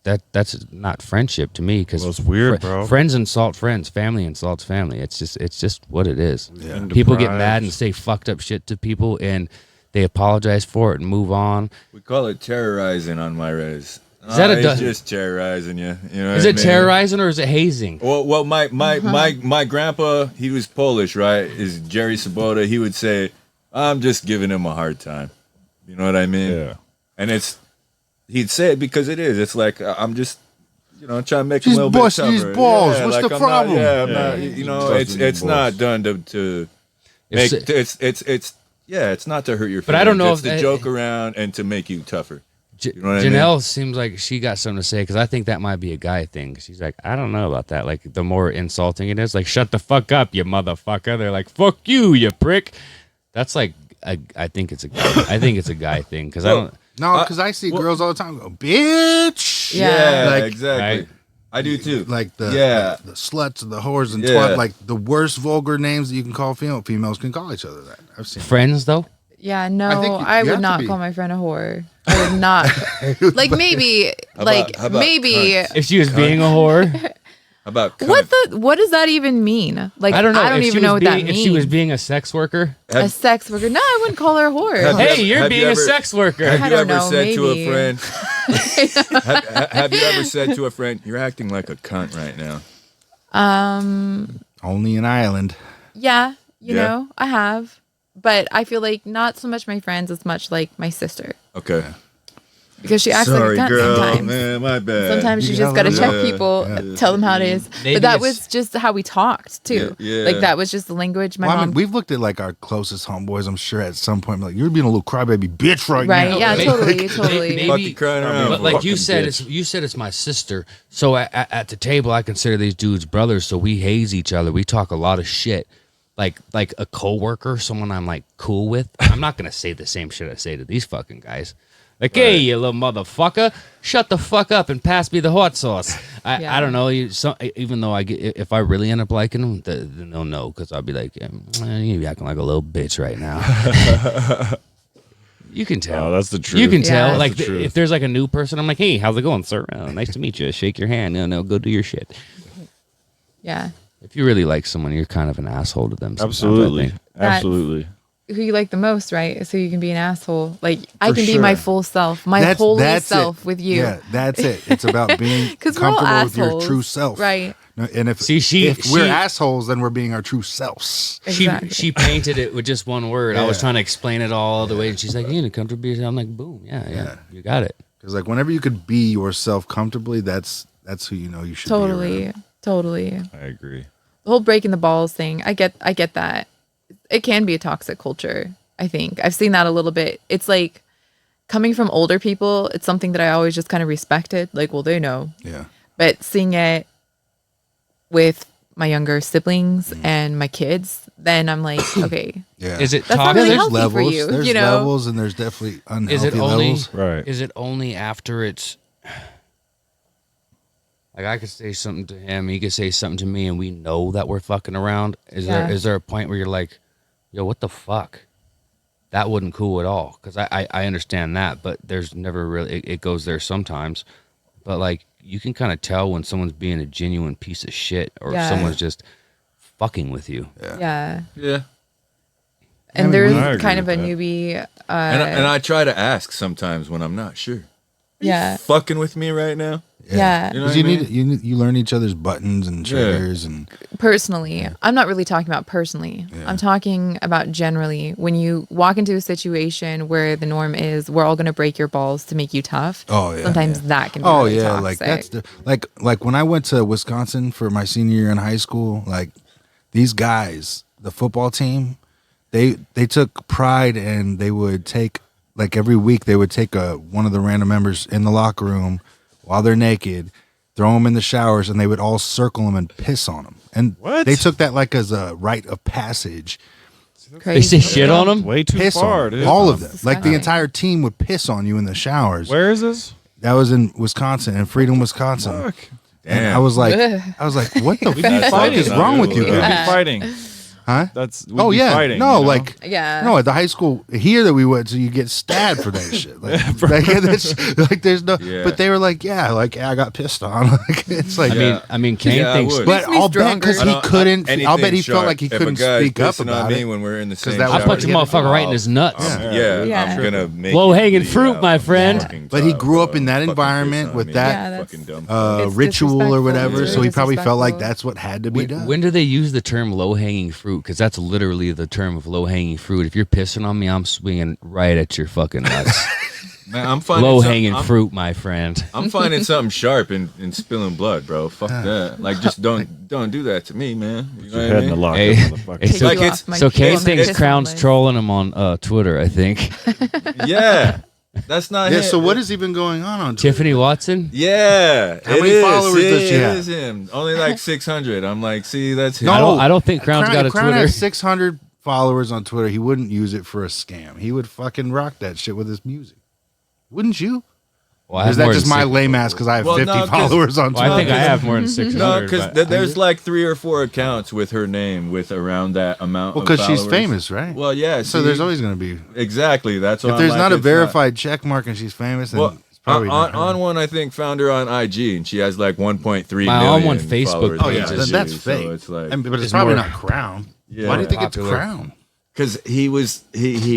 that. That's not friendship to me because Well, it's weird, bro. Friends insult friends, family insults family. It's just what it is. Yeah. And People get deprived. mad and say fucked up shit to people, and they apologize for it and move on. We call it terrorizing on my res. Is that a it's du- just terrorizing you? You know Is what it I mean? terrorizing or is it hazing? Well, my grandpa, he was Polish, right? Is Jerry Sabota? He would say, "I'm just giving him a hard time." You know what I mean? Yeah. And he'd say it because it is. It's like I'm just, trying to make him Just a little bit busting tougher. his balls. What's like the I'm not- problem? I'm Yeah. not. Busting his It's not balls. done to If make. It's not to hurt your feelings. But I don't know It's if to that- joke around and to make you tougher. J- You know what I mean? Janelle seems like she got something to say because I think that might be a guy thing. She's like, I don't know about that. Like, the more insulting it is, like, shut the fuck up, you motherfucker. They're like, fuck you, you prick. That's like, I think it's a guy thing because I don't. No, because I see girls all the time go, bitch. Yeah. Like- exactly. Right? I do too. Like the Yeah. the sluts and the whores and Yeah. twat, like the worst vulgar names that you can call females can call each other that. I've seen. Friends though. Yeah, no, I think you I have would to not be. call my friend a whore. I would not. Like maybe, How like about maybe. cunt? If she was being a whore, How about What cunt? what does that even mean? Like I don't know. I don't If she even was know what that being- means. If she was being a sex worker, a sex worker. No, I wouldn't call her a whore. Have- hey, you're have you being a ever- sex worker. Have I you don't ever know, said to a maybe. friend? have you ever said to a friend, "You're acting like a cunt right now"? Only in Ireland. Yeah, you Yeah. know, I have. But I feel like not so much my friends as much like my sister. Okay. Because she acts Sorry, like a cunt girl. sometimes. Man, my bad. Sometimes you You just gotta gotta check know. people, Yeah. tell them how it is. Maybe but that it's- was just how we talked too. Yeah, yeah. Like that was just the language my Well, I mom. mean, we've looked at like our closest homeboys. I'm sure at some point, like you're being a little crybaby bitch right right? now. Yeah, Maybe- totally. Fuck you crying around. But like you Fucking said, bitch. it's my sister. So at the table, I consider these dudes brothers. So we haze each other. We talk a lot of shit. Like a coworker, someone I'm like cool with. I'm not gonna say the same shit I say to these fucking guys. Like, hey, you little motherfucker, shut the fuck up and pass me the hot sauce. Yeah. I don't know. Even though if I really end up liking them, then they'll know because I'll be like, you acting like a little bitch right now. You can tell. Oh, that's the truth. You can Yeah. tell. That's Like the truth. if there's like a new person, I'm like, hey, how's it going, sir? Nice to meet you. Shake your hand. No, go do your shit. Yeah. If you really like someone, you're kind of an asshole to them. sometimes, I Absolutely. think. Absolutely. Who you like the most, right? So you can be an asshole. Like I For can be my sure. full self, my holy self it. with you. Yeah, that's it. It's about being 'Cause we're all comfortable with your assholes, true self. right. No, and if See, if we're she- assholes, then we're being our true selves. Exactly. She painted it with just one word. I was Yeah. trying to explain it all the way, and she's like, "You know, comfortable be yourself." I'm like, "Boom, yeah, you got it." Because like whenever you could be yourself comfortably, that's who you know you should be. Totally. around. Totally. I agree. The whole breaking the balls thing, I get that. It can be a toxic culture, I think. I've seen that a little bit. It's like coming from older people, it's something that I always just kind of respected. Like, well, they know. Yeah. But seeing it with my younger siblings and my kids, then I'm like, okay, Yeah. Is it That's not toxic? really there's healthy for levels. you, There's you know? levels and there's definitely unhealthy Is it only levels. Right. Is it only after it's like I could say something to him, he could say something to me, and we know that we're fucking around? Yeah. Is there a point where you're like, yo, what the fuck? That wasn't cool at all. Because I understand that, but there's never really it goes there sometimes. But like you can kind of tell when someone's being a genuine piece of shit or if Yeah. someone's just fucking with you. Yeah. Yeah. And I there's agree kind of with a that. newbie. And I try to ask sometimes when I'm not sure. Yeah. Fucking with me right now? Yeah. You know 'Cause what I you mean? need you learn each other's buttons and triggers and Personally, I'm not really talking about personally. I'm talking about generally. When you walk into a situation where the norm is we're all going to break your balls to make you tough. Oh, yeah. Sometimes that can be oh really yeah, toxic. like that's the like when I went to Wisconsin for my senior year in high school, like these guys, the football team, they took pride and they would take like every week they would take one of the random members in the locker room while they're naked, throw them in the showers, and they would all circle them and piss on them. And What? they took that like as a rite of passage. They Crazy. say shit on them. Way too Piss far, on them. dude. All of them. Like the disgusting. entire team would piss on you in the showers. Where is this? That was in Wisconsin, in Freedom, Wisconsin. Fuck. And Damn. I was like, Ugh. what the fuck fighting. is wrong with you We'd be guys? fighting. Huh? We'd Oh be yeah, fighting, no, you know? like Yeah. no, at the high school here that we went to, you get stabbed for that shit. Like, like there's no, Yeah. but they were like, yeah, like I got pissed on. Like it's like, I mean, Kane Yeah, I thinks. would. but Makes me I'll bet because stronger. he couldn't. I'll bet he Anything felt like he sharp. If a couldn't guy's speak up pissing about on me it. when we're in the same that was I'll punch a Yeah. motherfucker right in his nuts. Yeah, Yeah. I'm gonna make Low you hanging bleed fruit, out my like a friend. fucking But he child, grew up bro. in that Fucking environment piss on with me, that, Yeah, that's- fucking dumb. It's ritual or disrespectful. whatever. It's So he probably felt like disrespectful. that's what had to be done. When do they use the term low hanging fruit? Because that's literally the term of low hanging fruit. If you're pissing on me, I'm swinging right at your fucking nuts. Man, I'm finding Low some- hanging I'm- fruit, my friend. I'm finding something sharp and spilling blood, bro. Fuck that. Like, just don't do that to me, man. You know Your what head I in the mean? locker, Hey, motherfucker. hey, Take so, Like you it's- off my so Kane kids. thinks Piss Crown's on my- trolling him on Twitter, I think. Yeah, that's not Yeah. him. So what has he been going on? Tiffany Watson? Yeah, How it many is. followers See, does she it have? is him. Only like 600. I'm like, see, that's him. I don't think Crown's got a Crown Twitter. has 600 followers on Twitter. He wouldn't use it for a scam. He would fucking rock that shit with his music. Wouldn't you? Well, I Or have is that more just than my six- lame ass because I have Well, 50 no, 'cause- followers on Well, Twitter? I think I have more than 600. No, because but- there's like 3 or 4 accounts with her name with around that amount. Well, of because she's followers. famous, right? Well, yeah. So see, there's always going to be. exactly. That's what If I'm there's like, not a it's verified check mark and she's famous, then Well, it's probably on, not her. on one, I think found her on IG, and she has like 1.3 My million on one Facebook followers page Oh yeah, is on then IG, that's so fake. it's like, But it's it's probably more- not Crown. Yeah. Why do you think Popular. it's Crown? because he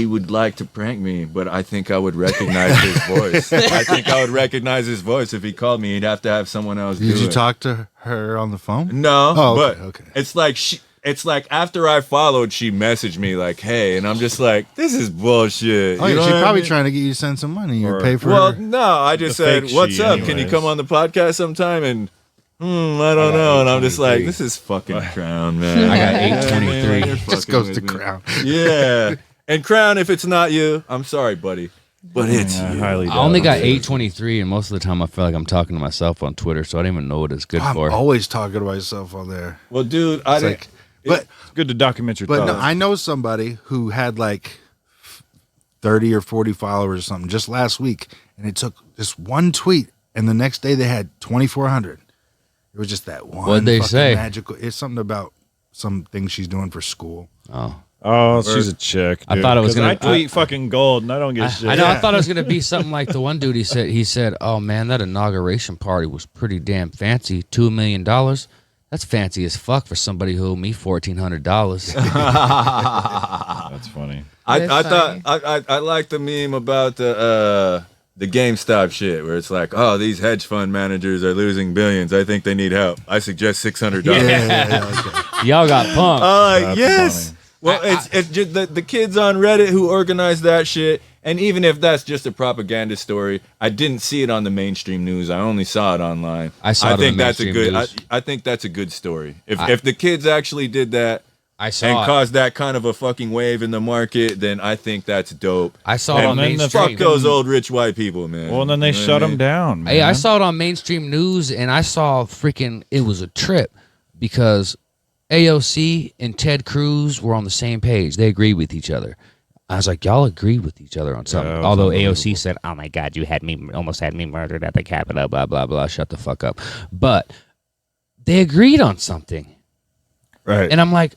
would like to prank me, but I think I would recognize his voice. I think I would recognize his voice if he called me. He'd have to have someone else do it. Did you talk to her on the phone? No, Oh, but okay. it's like it's like after I followed, she messaged me like, "Hey," and I'm just like, "This is bullshit." Oh You yeah, know she's what I probably mean? trying to get you to send some money or Or- pay for Well, her. no, I just The said, fake "What's she up? Can you anyways. come on the podcast sometime?" And I don't know. And I'm just like, "This is fucking Crown, man." I got Yeah, 823. man, you're Just fucking goes with to me. Crown. Yeah, and Crown, if it's not you, I'm sorry, buddy, but it's Yeah, you. highly I only doubt got it. 823, and most of the time I feel like I'm talking to myself on Twitter, so I don't even know what it's good I'm for. always talking to myself on there. Well, dude, I It's didn't. like, but It's good to document your But no, thoughts. I know somebody who had like 30 or 40 followers or something just last week, and it took just one tweet, and the next day they had 2,400. It was just that one. What'd they fucking say? Magical. It's something about some things she's doing for school. Oh. Oh, she's a chick. I dude. thought it was 'Cause gonna- I tweet fucking gold, and I don't get shit. I know. I Yeah. thought it was gonna be something like the one dude. He said, "Oh man, that inauguration party was pretty damn fancy. $2 million. That's fancy as fuck for somebody who owed me $1,400." That's funny. I That's thought funny. I like the meme about the GameStop shit where it's like, oh, these hedge fund managers are losing billions. I think they need help. I suggest $600. Okay. Y'all got pumped. I'm like, That's yes. funny. Well, it's just the kids on Reddit who organized that shit. And even if that's just a propaganda story, I didn't see it on the mainstream news. I only saw it online. I saw it on think the that's a mainstream good. news. I think that's a good story. If the kids actually did that I and saw it. caused that kind of a fucking wave in the market, then I think that's dope. I saw it And on then the mainstream. Fuck those old rich white people, man. Well, and then they You know shut what I him mean? down, man. Hey, I saw it on mainstream news, and I saw freaking. It was a trip because AOC and Ted Cruz were on the same page. They agreed with each other. I was like, y'all agreed with each other on something. that was Although unbelievable. AOC said, "Oh my God, you almost had me murdered at the Capitol." Blah blah blah. Shut the fuck up. But they agreed on something, Right. and I'm like,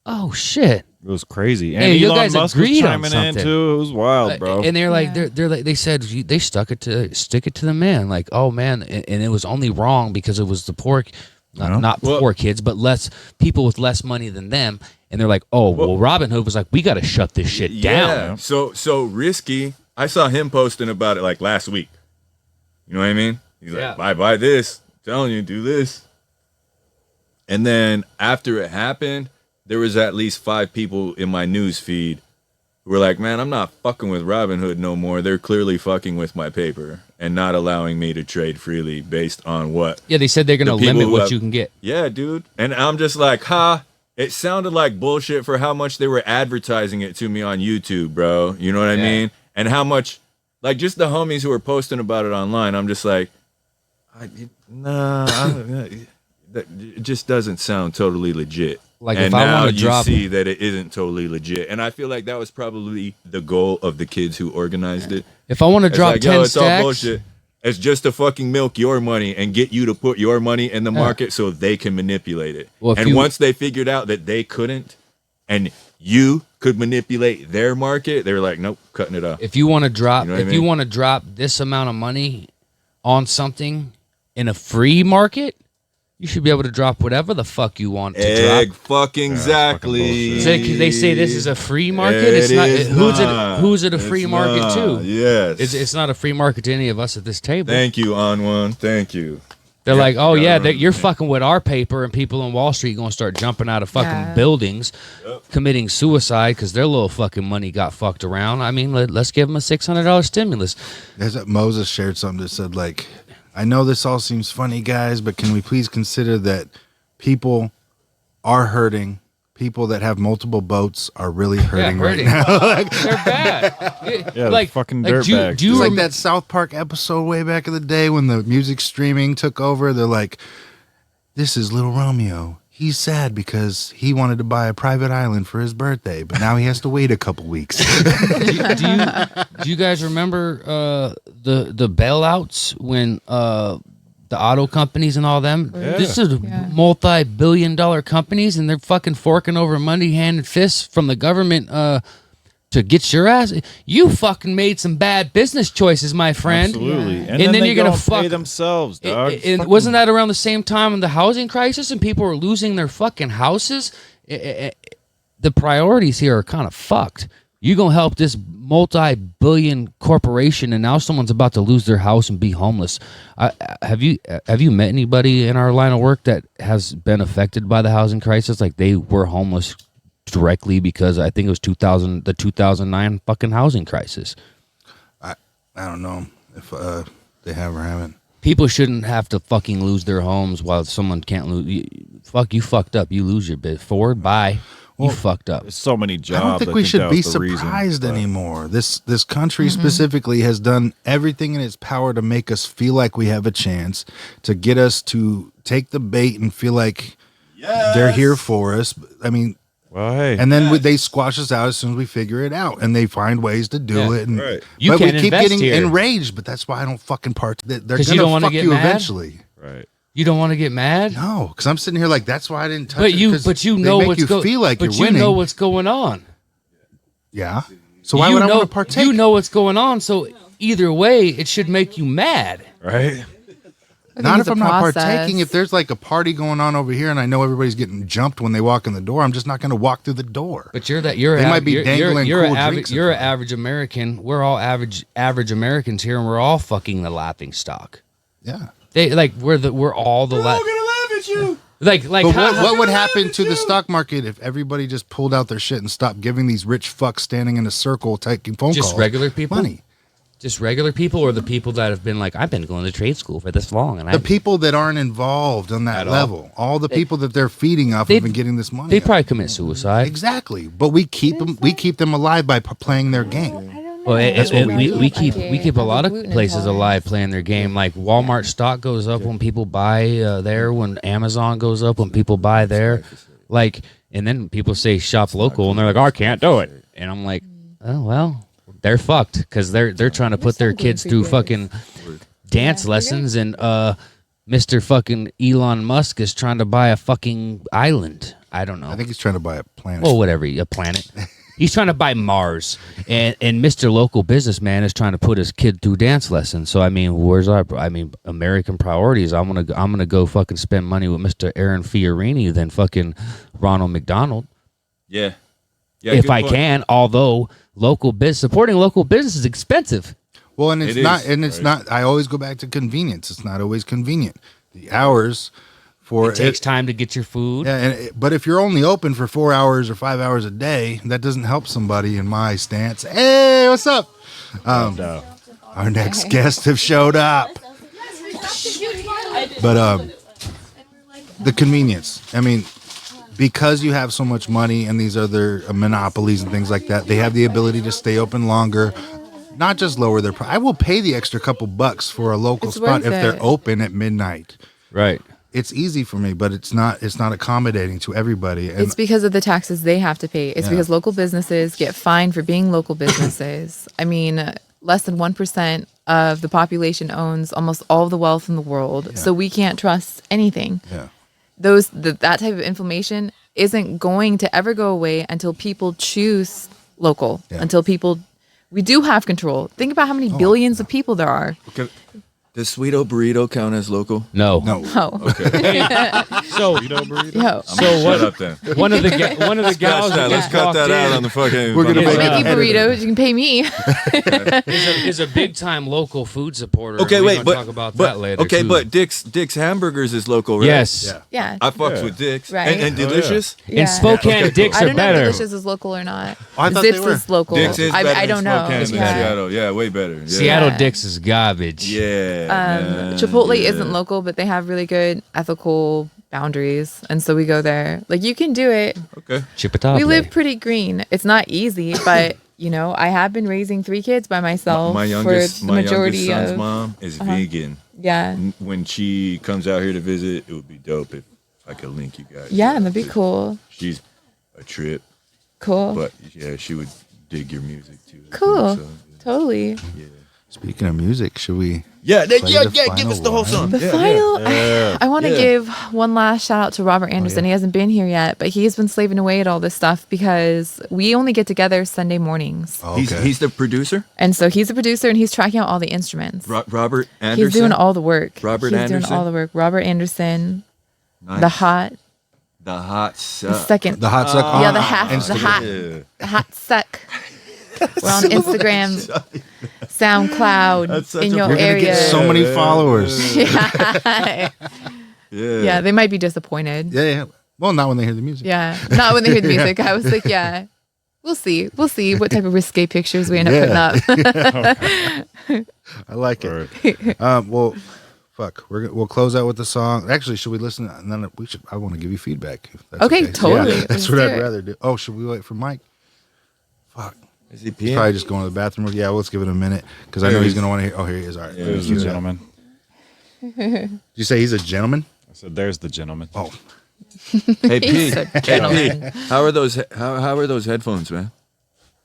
oh shit. It was crazy. And Hey, you Elon guys Musk was agreed on chiming in something. too. It was wild, bro. And they're like, Yeah. they're like, they said they stick it to the man. Like, oh man, and it was only wrong because it was the poor, not poor kids, but less people with less money than them. And they're like, oh, well, Robin Hood was like, we got to shut this shit down. So Risky, I saw him posting about it like last week. You know what I mean? He's like, buy this. I'm telling you, do this. And then after it happened, there was at least 5 people in my news feed who were like, man, I'm not fucking with Robinhood no more. They're clearly fucking with my paper and not allowing me to trade freely based on what. Yeah, they said they're going to people limit who what have- you can get. Yeah, dude. And I'm just like, it sounded like bullshit for how much they were advertising it to me on YouTube, bro. You know what I mean? And how much, like, just the homies who were posting about it online, I'm just like, it just doesn't sound totally legit. Like, and if I now want to drop, you see that it isn't totally legit. And I feel like that was probably the goal of the kids who organized it. if I want to It's drop like, 10 it's all stacks, bullshit. It's just to fucking milk your money and get you to put your money in the market so they can manipulate it. Well, if and you- once they figured out that they couldn't and you could manipulate their market, they were like, nope, cutting it off. if you want to drop, You know what if I you mean? want to drop this amount of money on something in a free market, you should be able to drop whatever the fuck you want to drop. Fucking exactly. They say this is a free market. It It's not. is Who's it a free It's market not. to? Yes. It's not a free market to any of us at this table. Thank you, On1. Thank you. They're like, oh gotta yeah, remember you're that. fucking with our paper, and people on Wall Street going to start jumping out of fucking Yeah. buildings, committing suicide because their little fucking money got fucked around. I mean, let's give them a $600 stimulus. Moses shared something that said, like, I know this all seems funny, guys, but can we please consider that people are hurting? People that have multiple boats are really hurting right now. They're bad. Yeah, they're fucking dirtbags. Do you It's like rem- that South Park episode way back in the day when the music streaming took over. They're like, this is Little Romeo. He's sad because he wanted to buy a private island for his birthday, but now he has to wait a couple weeks. do you guys remember the bailouts when the auto companies and all them? This is multi-billion-dollar companies, and they're fucking forking over money hand and fist from the government to get your ass. You fucking made some bad business choices, my friend. Absolutely. And then then they you're gonna go and pay fuck- themselves, dog. And wasn't that around the same time in the housing crisis and people were losing their fucking houses? The priorities here are kind of fucked. You're going to help this multi-billion corporation, and now someone's about to lose their house and be homeless. Have you met anybody in our line of work that has been affected by the housing crisis? Like they were homeless directly because I think it was the 2009 fucking housing crisis. I don't know if they have or haven't. People shouldn't have to fucking lose their homes while someone can't lose. You fucked up. You lose your bid. Ford, bye. You fucked up. There's so many jobs. I don't think we should that be was the reason, surprised but- anymore. This country specifically has done everything in its power to make us feel like we have a chance, to get us to take the bait and feel like they're here for us. I mean, Well, hey. and then they squash us out as soon as we figure it out, and they find ways to do Yeah. it. And, Right. You but we can't keep invest getting here. enraged. But that's why I don't fucking part. They're 'Cause you gonna don't wanna fuck get you mad? eventually. Right. You don't want to get mad? No, because I'm sitting here like that's why I didn't touch But it. you 'cause know they make what's you feel like but you're winning. you know what's going on. Yeah. So why would I want to partake? You know what's going on, so either way, it should make you mad. Right. Not it's if a I'm not process. partaking. If there's like a party going on over here and I know everybody's getting jumped when they walk in the door, I'm just not going to walk through the door. But you're They might be dangling you're cool an drinks in you're an front of average American. We're all average Americans here, and we're all fucking the laughing stock. Yeah. They like we're all the I'm gonna laugh at you. like But how- what would happen to the stock market if everybody just pulled out their shit and stopped giving these rich fucks standing in a circle taking phone calls? just regular people, money? just regular people, or the people that have been like, I've been going to trade school for this long, and The people that aren't involved on that At all. level, all the people that they're feeding off They- of and getting this money. they off. probably commit suicide. Exactly, but we keep them alive by playing their game. Well, That's what we do. we keep a lot of places alive playing their game. Like Walmart stock goes up when people buy there. When Amazon goes up when people buy there. Like, and then people say shop local, and they're like, "Oh, I can't do it." And I'm like, "Oh well, they're fucked because they're trying to put their kids through fucking dance lessons, and Mr. fucking Elon Musk is trying to buy a fucking island. I don't know. I think he's trying to buy a planet. Well, whatever, a planet. He's trying to buy Mars, and Mr. Local Businessman is trying to put his kid through dance lessons. So I mean, American priorities. I'm gonna go fucking spend money with Mr. Aaron Fiorini than fucking Ronald McDonald. Yeah. If I can, although supporting local business is expensive. Well, and It it's not. I always go back to convenience. It's not always convenient. The hours for It takes time to get your food. Yeah, but if you're only open for 4 hours or 5 hours a day, that doesn't help somebody in my stance. Hey, what's up? Our next guests have showed up. But the convenience. I mean, because you have so much money and these other monopolies and things like that, they have the ability to stay open longer. Not just lower their price. I will pay the extra couple bucks for a local spot if they're open at midnight. Right. It's easy for me, but it's not accommodating to everybody. And It's because of the taxes they have to pay. It's because local businesses get fined for being local businesses. I mean, less than 1% of the population owns almost all of the wealth in the world. So we can't trust anything. Yeah. That type of information isn't going to ever go away until people choose local. Until people, we do have control. Think about how many billions of people there are. Okay. Does Sweeto Burrito count as local? No. Oh, So yo. Shut up then. one of the gals that Let's cut that out on the fucking. We're gonna I'll make make you it burritos. You can pay me. is a big time local food supporter. Okay, and wait, we're but gonna talk about that later. okay, too. but Dick's Hamburgers is local, right? yes, Yeah. I fucks with Dick's, Right. and delicious. Yeah. in Spokane, Dicks I are don't know if better. Delicious is local or not. I thought they Zips were. is local. Dick's is better I in don't know. Spokane than Yeah. Seattle. Yeah, way better. Yeah. Seattle Yeah. Dicks is garbage. Yeah. man. Chipotle Yeah. isn't local, but they have really good ethical boundaries, and so we go there. Like you can do it. Okay. Chipotle. We live pretty green. It's not easy, but you know, I have been raising 3 kids by myself My youngest, for the my majority youngest son's of. mom is vegan. Yeah, When she comes out here to visit, it would be dope if I could link you guys. yeah, that'd be cool. She's a trip, Cool, but yeah, she would dig your music too. I cool, think, so, totally. Speaking of music, should we? yeah, Play the give us the final whole one. song. The Yeah, final, yeah. I want to Yeah. give one last shout out to Robert Anderson. He hasn't been here yet, but he's been slaving away at all this stuff because we only get together Sunday mornings. Oh, He's the producer, And so he's a producer and he's tracking out all the instruments. Robert Anderson. He's doing all the work. Robert he's Anderson? doing all the work. Robert Anderson, Nice. the hot suck. second. the hot suck. yeah, on the hot, the Instagram. hot, Yeah. the hot suck. We're on Instagram, SoundCloud, That's such in a- your You're gonna area. get so many followers. yeah. Yeah. Yeah, they might be disappointed. Yeah. Well, not when they hear the music. Yeah, not when they hear the music. I was like, yeah, we'll see. We'll see what type of risque pictures we end up putting up. I like it. Well, fuck. We'll close out with the song. Actually, should we listen? And then we should. I want to give you feedback. If that's Okay, totally. Yeah, Let's that's what do I'd it. rather do. Oh, should we wait for Mike? Fuck. Is he He's peeing? probably just going to the bathroom. Yeah, let's give it a minute because I know he's going to want to hear. Oh, here he is. All right. There's the gentleman. Did you say he's a gentleman? I said, "There's the gentleman." Oh, Hey P, He's a hey, gentleman. P, how are those headphones, man?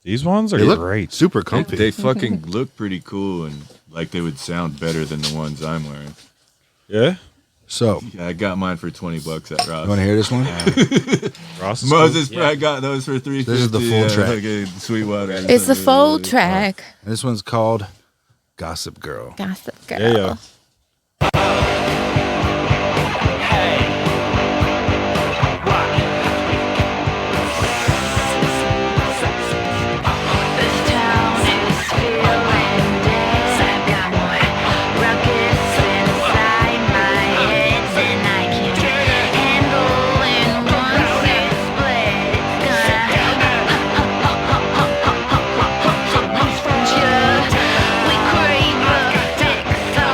These ones are they look great. super comfy. They fucking look pretty cool and like they would sound better than the ones I'm wearing. Yeah, So, Yeah, I got mine for $20 at Ross. you want to hear this one? Ross is Moses, cool. I got those for $3.50. This is the full track. Okay, Sweetwater. It's the full track. This one's called Gossip Girl. Gossip Girl. Yeah, yeah. This town is feeling dead. I've got more ruckus inside my head than I can handle. And once it's split, it's gonna we crave a dick so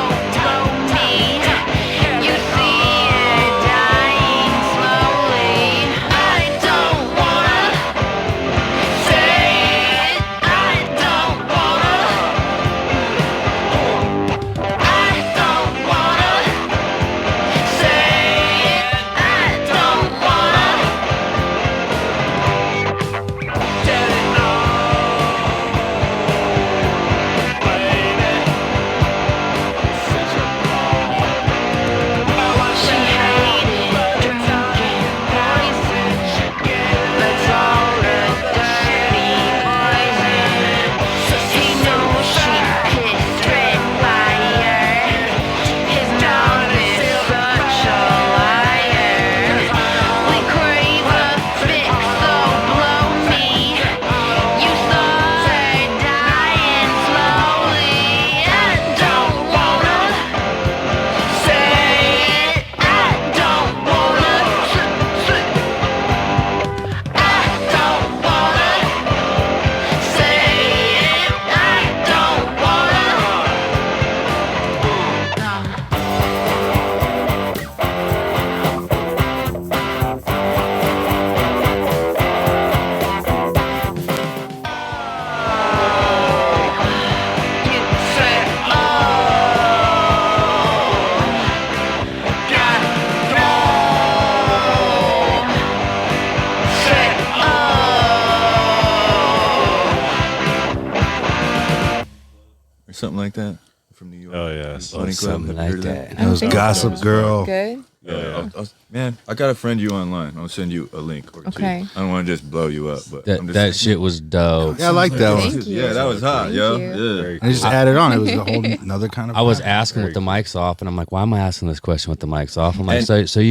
like that from New York? Oh, yes. Funny Club. Something Have you like heard of that. That was think so. Gossip Girl. Good. Yeah, man, I got to friend you online. I'll send you a link or two. Okay. I don't want to just blow you up, but That I'm just that shit was dope. Yeah, I like that one. Thank you. Yeah, that was hot, Thank yo. you. Yeah. Very I just added on. It was a whole another kind of. I was vibe. asking with the mics off, and I'm like, why am I asking this question with the mics off? I'm like, And- so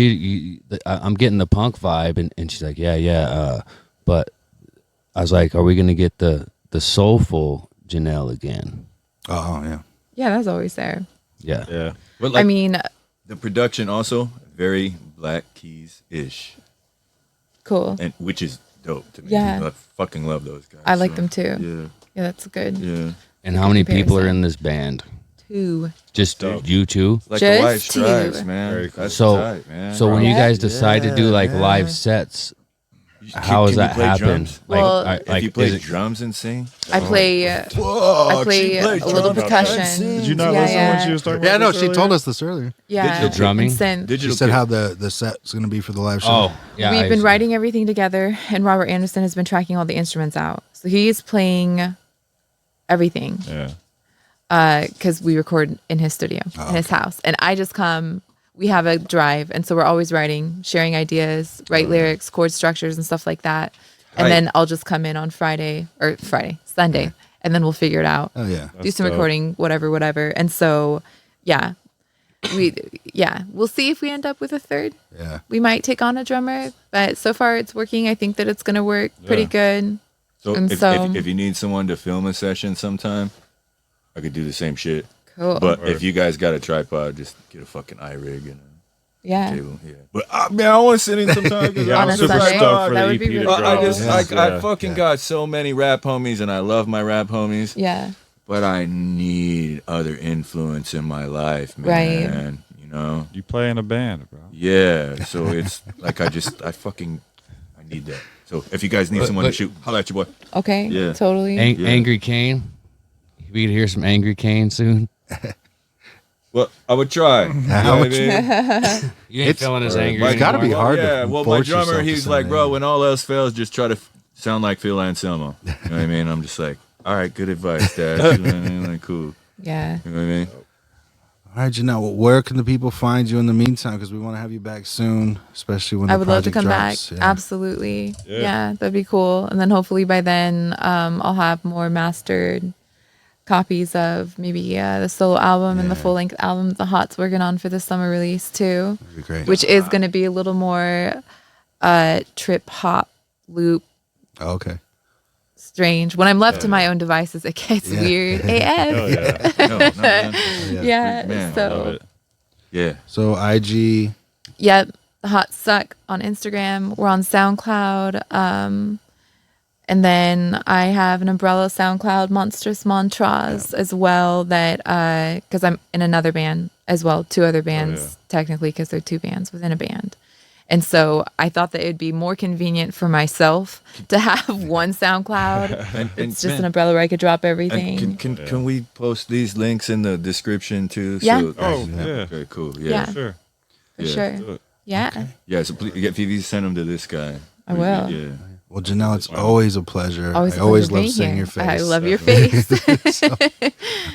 I'm getting the punk vibe, and she's like, yeah. But I was like, are we gonna get the soulful Jenelle again? Oh yeah. Yeah, that's always there. Yeah. Yeah. But like I mean, the production also very Black Keys ish, cool. and which is dope to me. Yeah. I fucking love those guys. I like so, them too. Yeah, Yeah, that's good. yeah. And how many people are comparison. in this band? 2. Just Dope. you two? Like Just the White Stripes, two. man. Very cool. That's So- tight, man. So when you Yeah. guys decide to do like live sets, how does Can you that play happen? drums? Well, If you play is it- drums and sing, I play whoa, I play a little percussion. Did you not Yeah, listen yeah. when she was talking Yeah, about no, this she told earlier? us this earlier. Yeah, The drumming? and synth. She digital. said kid. how the set's going to be for the live show. Oh, yeah. We've been writing everything together, and Robert Anderson has been tracking all the instruments out. So he's playing everything Yeah. because we record in his studio, in his house, and I just come. We have a drive, and so we're always writing, sharing ideas, write lyrics, chord structures, and stuff like that. And Right. then I'll just come in on Sunday, and then we'll figure it out. Oh yeah. Do some dope. recording, whatever. And so, yeah, we'll see if we end up with a third. Yeah. We might take on a drummer, but so far it's working. I think that it's going to work pretty good. So, And if, so- if you need someone to film a session sometime, I could do the same shit. Cool. But if you guys got a tripod, just get a fucking iRig and yeah. a cable. Yeah. But man, I want to sit in sometime. 'cause Yeah, I'm On a I'm super super Sunday? stoked for That the would be EP to really drop. I just, cool. I fucking got so many rap homies, and I love my rap homies. Yeah. But I need other influence in my life, Right. man. You know? You play in a band, bro. Yeah. So it's like I need that. So if you guys need someone to but- shoot, holla at your boy. Okay. Yeah. Totally. Yeah. Angry Kane. We could hear some Angry Kane soon. Well, I would try. You know what I mean? You ain't It's- feeling as angry. It's gotta anymore. be hard to Yeah, well, my force drummer, yourself to he's sound like, bro, angry. when all else fails, just try to sound like Phil Anselmo. You know what I mean? I'm just like, all right, good advice, Dad. You know what I mean? Like, cool. Yeah. You know what I mean? All right, Jenelle, where can the people find you in the meantime? Because we want to have you back soon, especially when I the would love to project come drops. back. Yeah. Absolutely. Yeah. Yeah. That'd be cool. And then hopefully by then, I'll have more mastered copies of maybe the solo album and the Yeah. full length album that the Hot's working on for the summer release too, That'd be great. which is going to be a little more trip hop loop Oh, okay. strange. When I'm left to my own devices, it gets Yeah. weird Oh, AF. yeah. No, man. Yeah. Man, Love So it. Yeah. So IG. yep, the Hot Suck on Instagram. We're on SoundCloud. And then I have an umbrella SoundCloud, Monstrous Mantras, as well. That because I'm in another band as well, 2 other bands technically, because they're 2 bands within a band. And so I thought that it'd be more convenient for myself to have one SoundCloud. And, It's just an umbrella where I could drop everything. And can we post these links in the description too? Yeah. Oh, yeah. Okay, cool. Yeah. Sure. For Yeah. sure. Do it. Yeah, Yeah, so please, if you send them to this guy. I will. Yeah. Well, Janelle, it's always a pleasure. always I a always pleasure love being seeing here. your face. I love your face.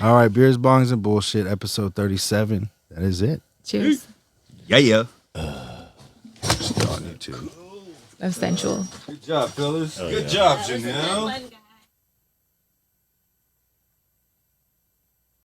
All right, Beers, Bongs, and Bullshit, episode 37. That is it. Cheers. Yeah. Just on YouTube. Essential. Good job, fellas. Good job, Jenelle.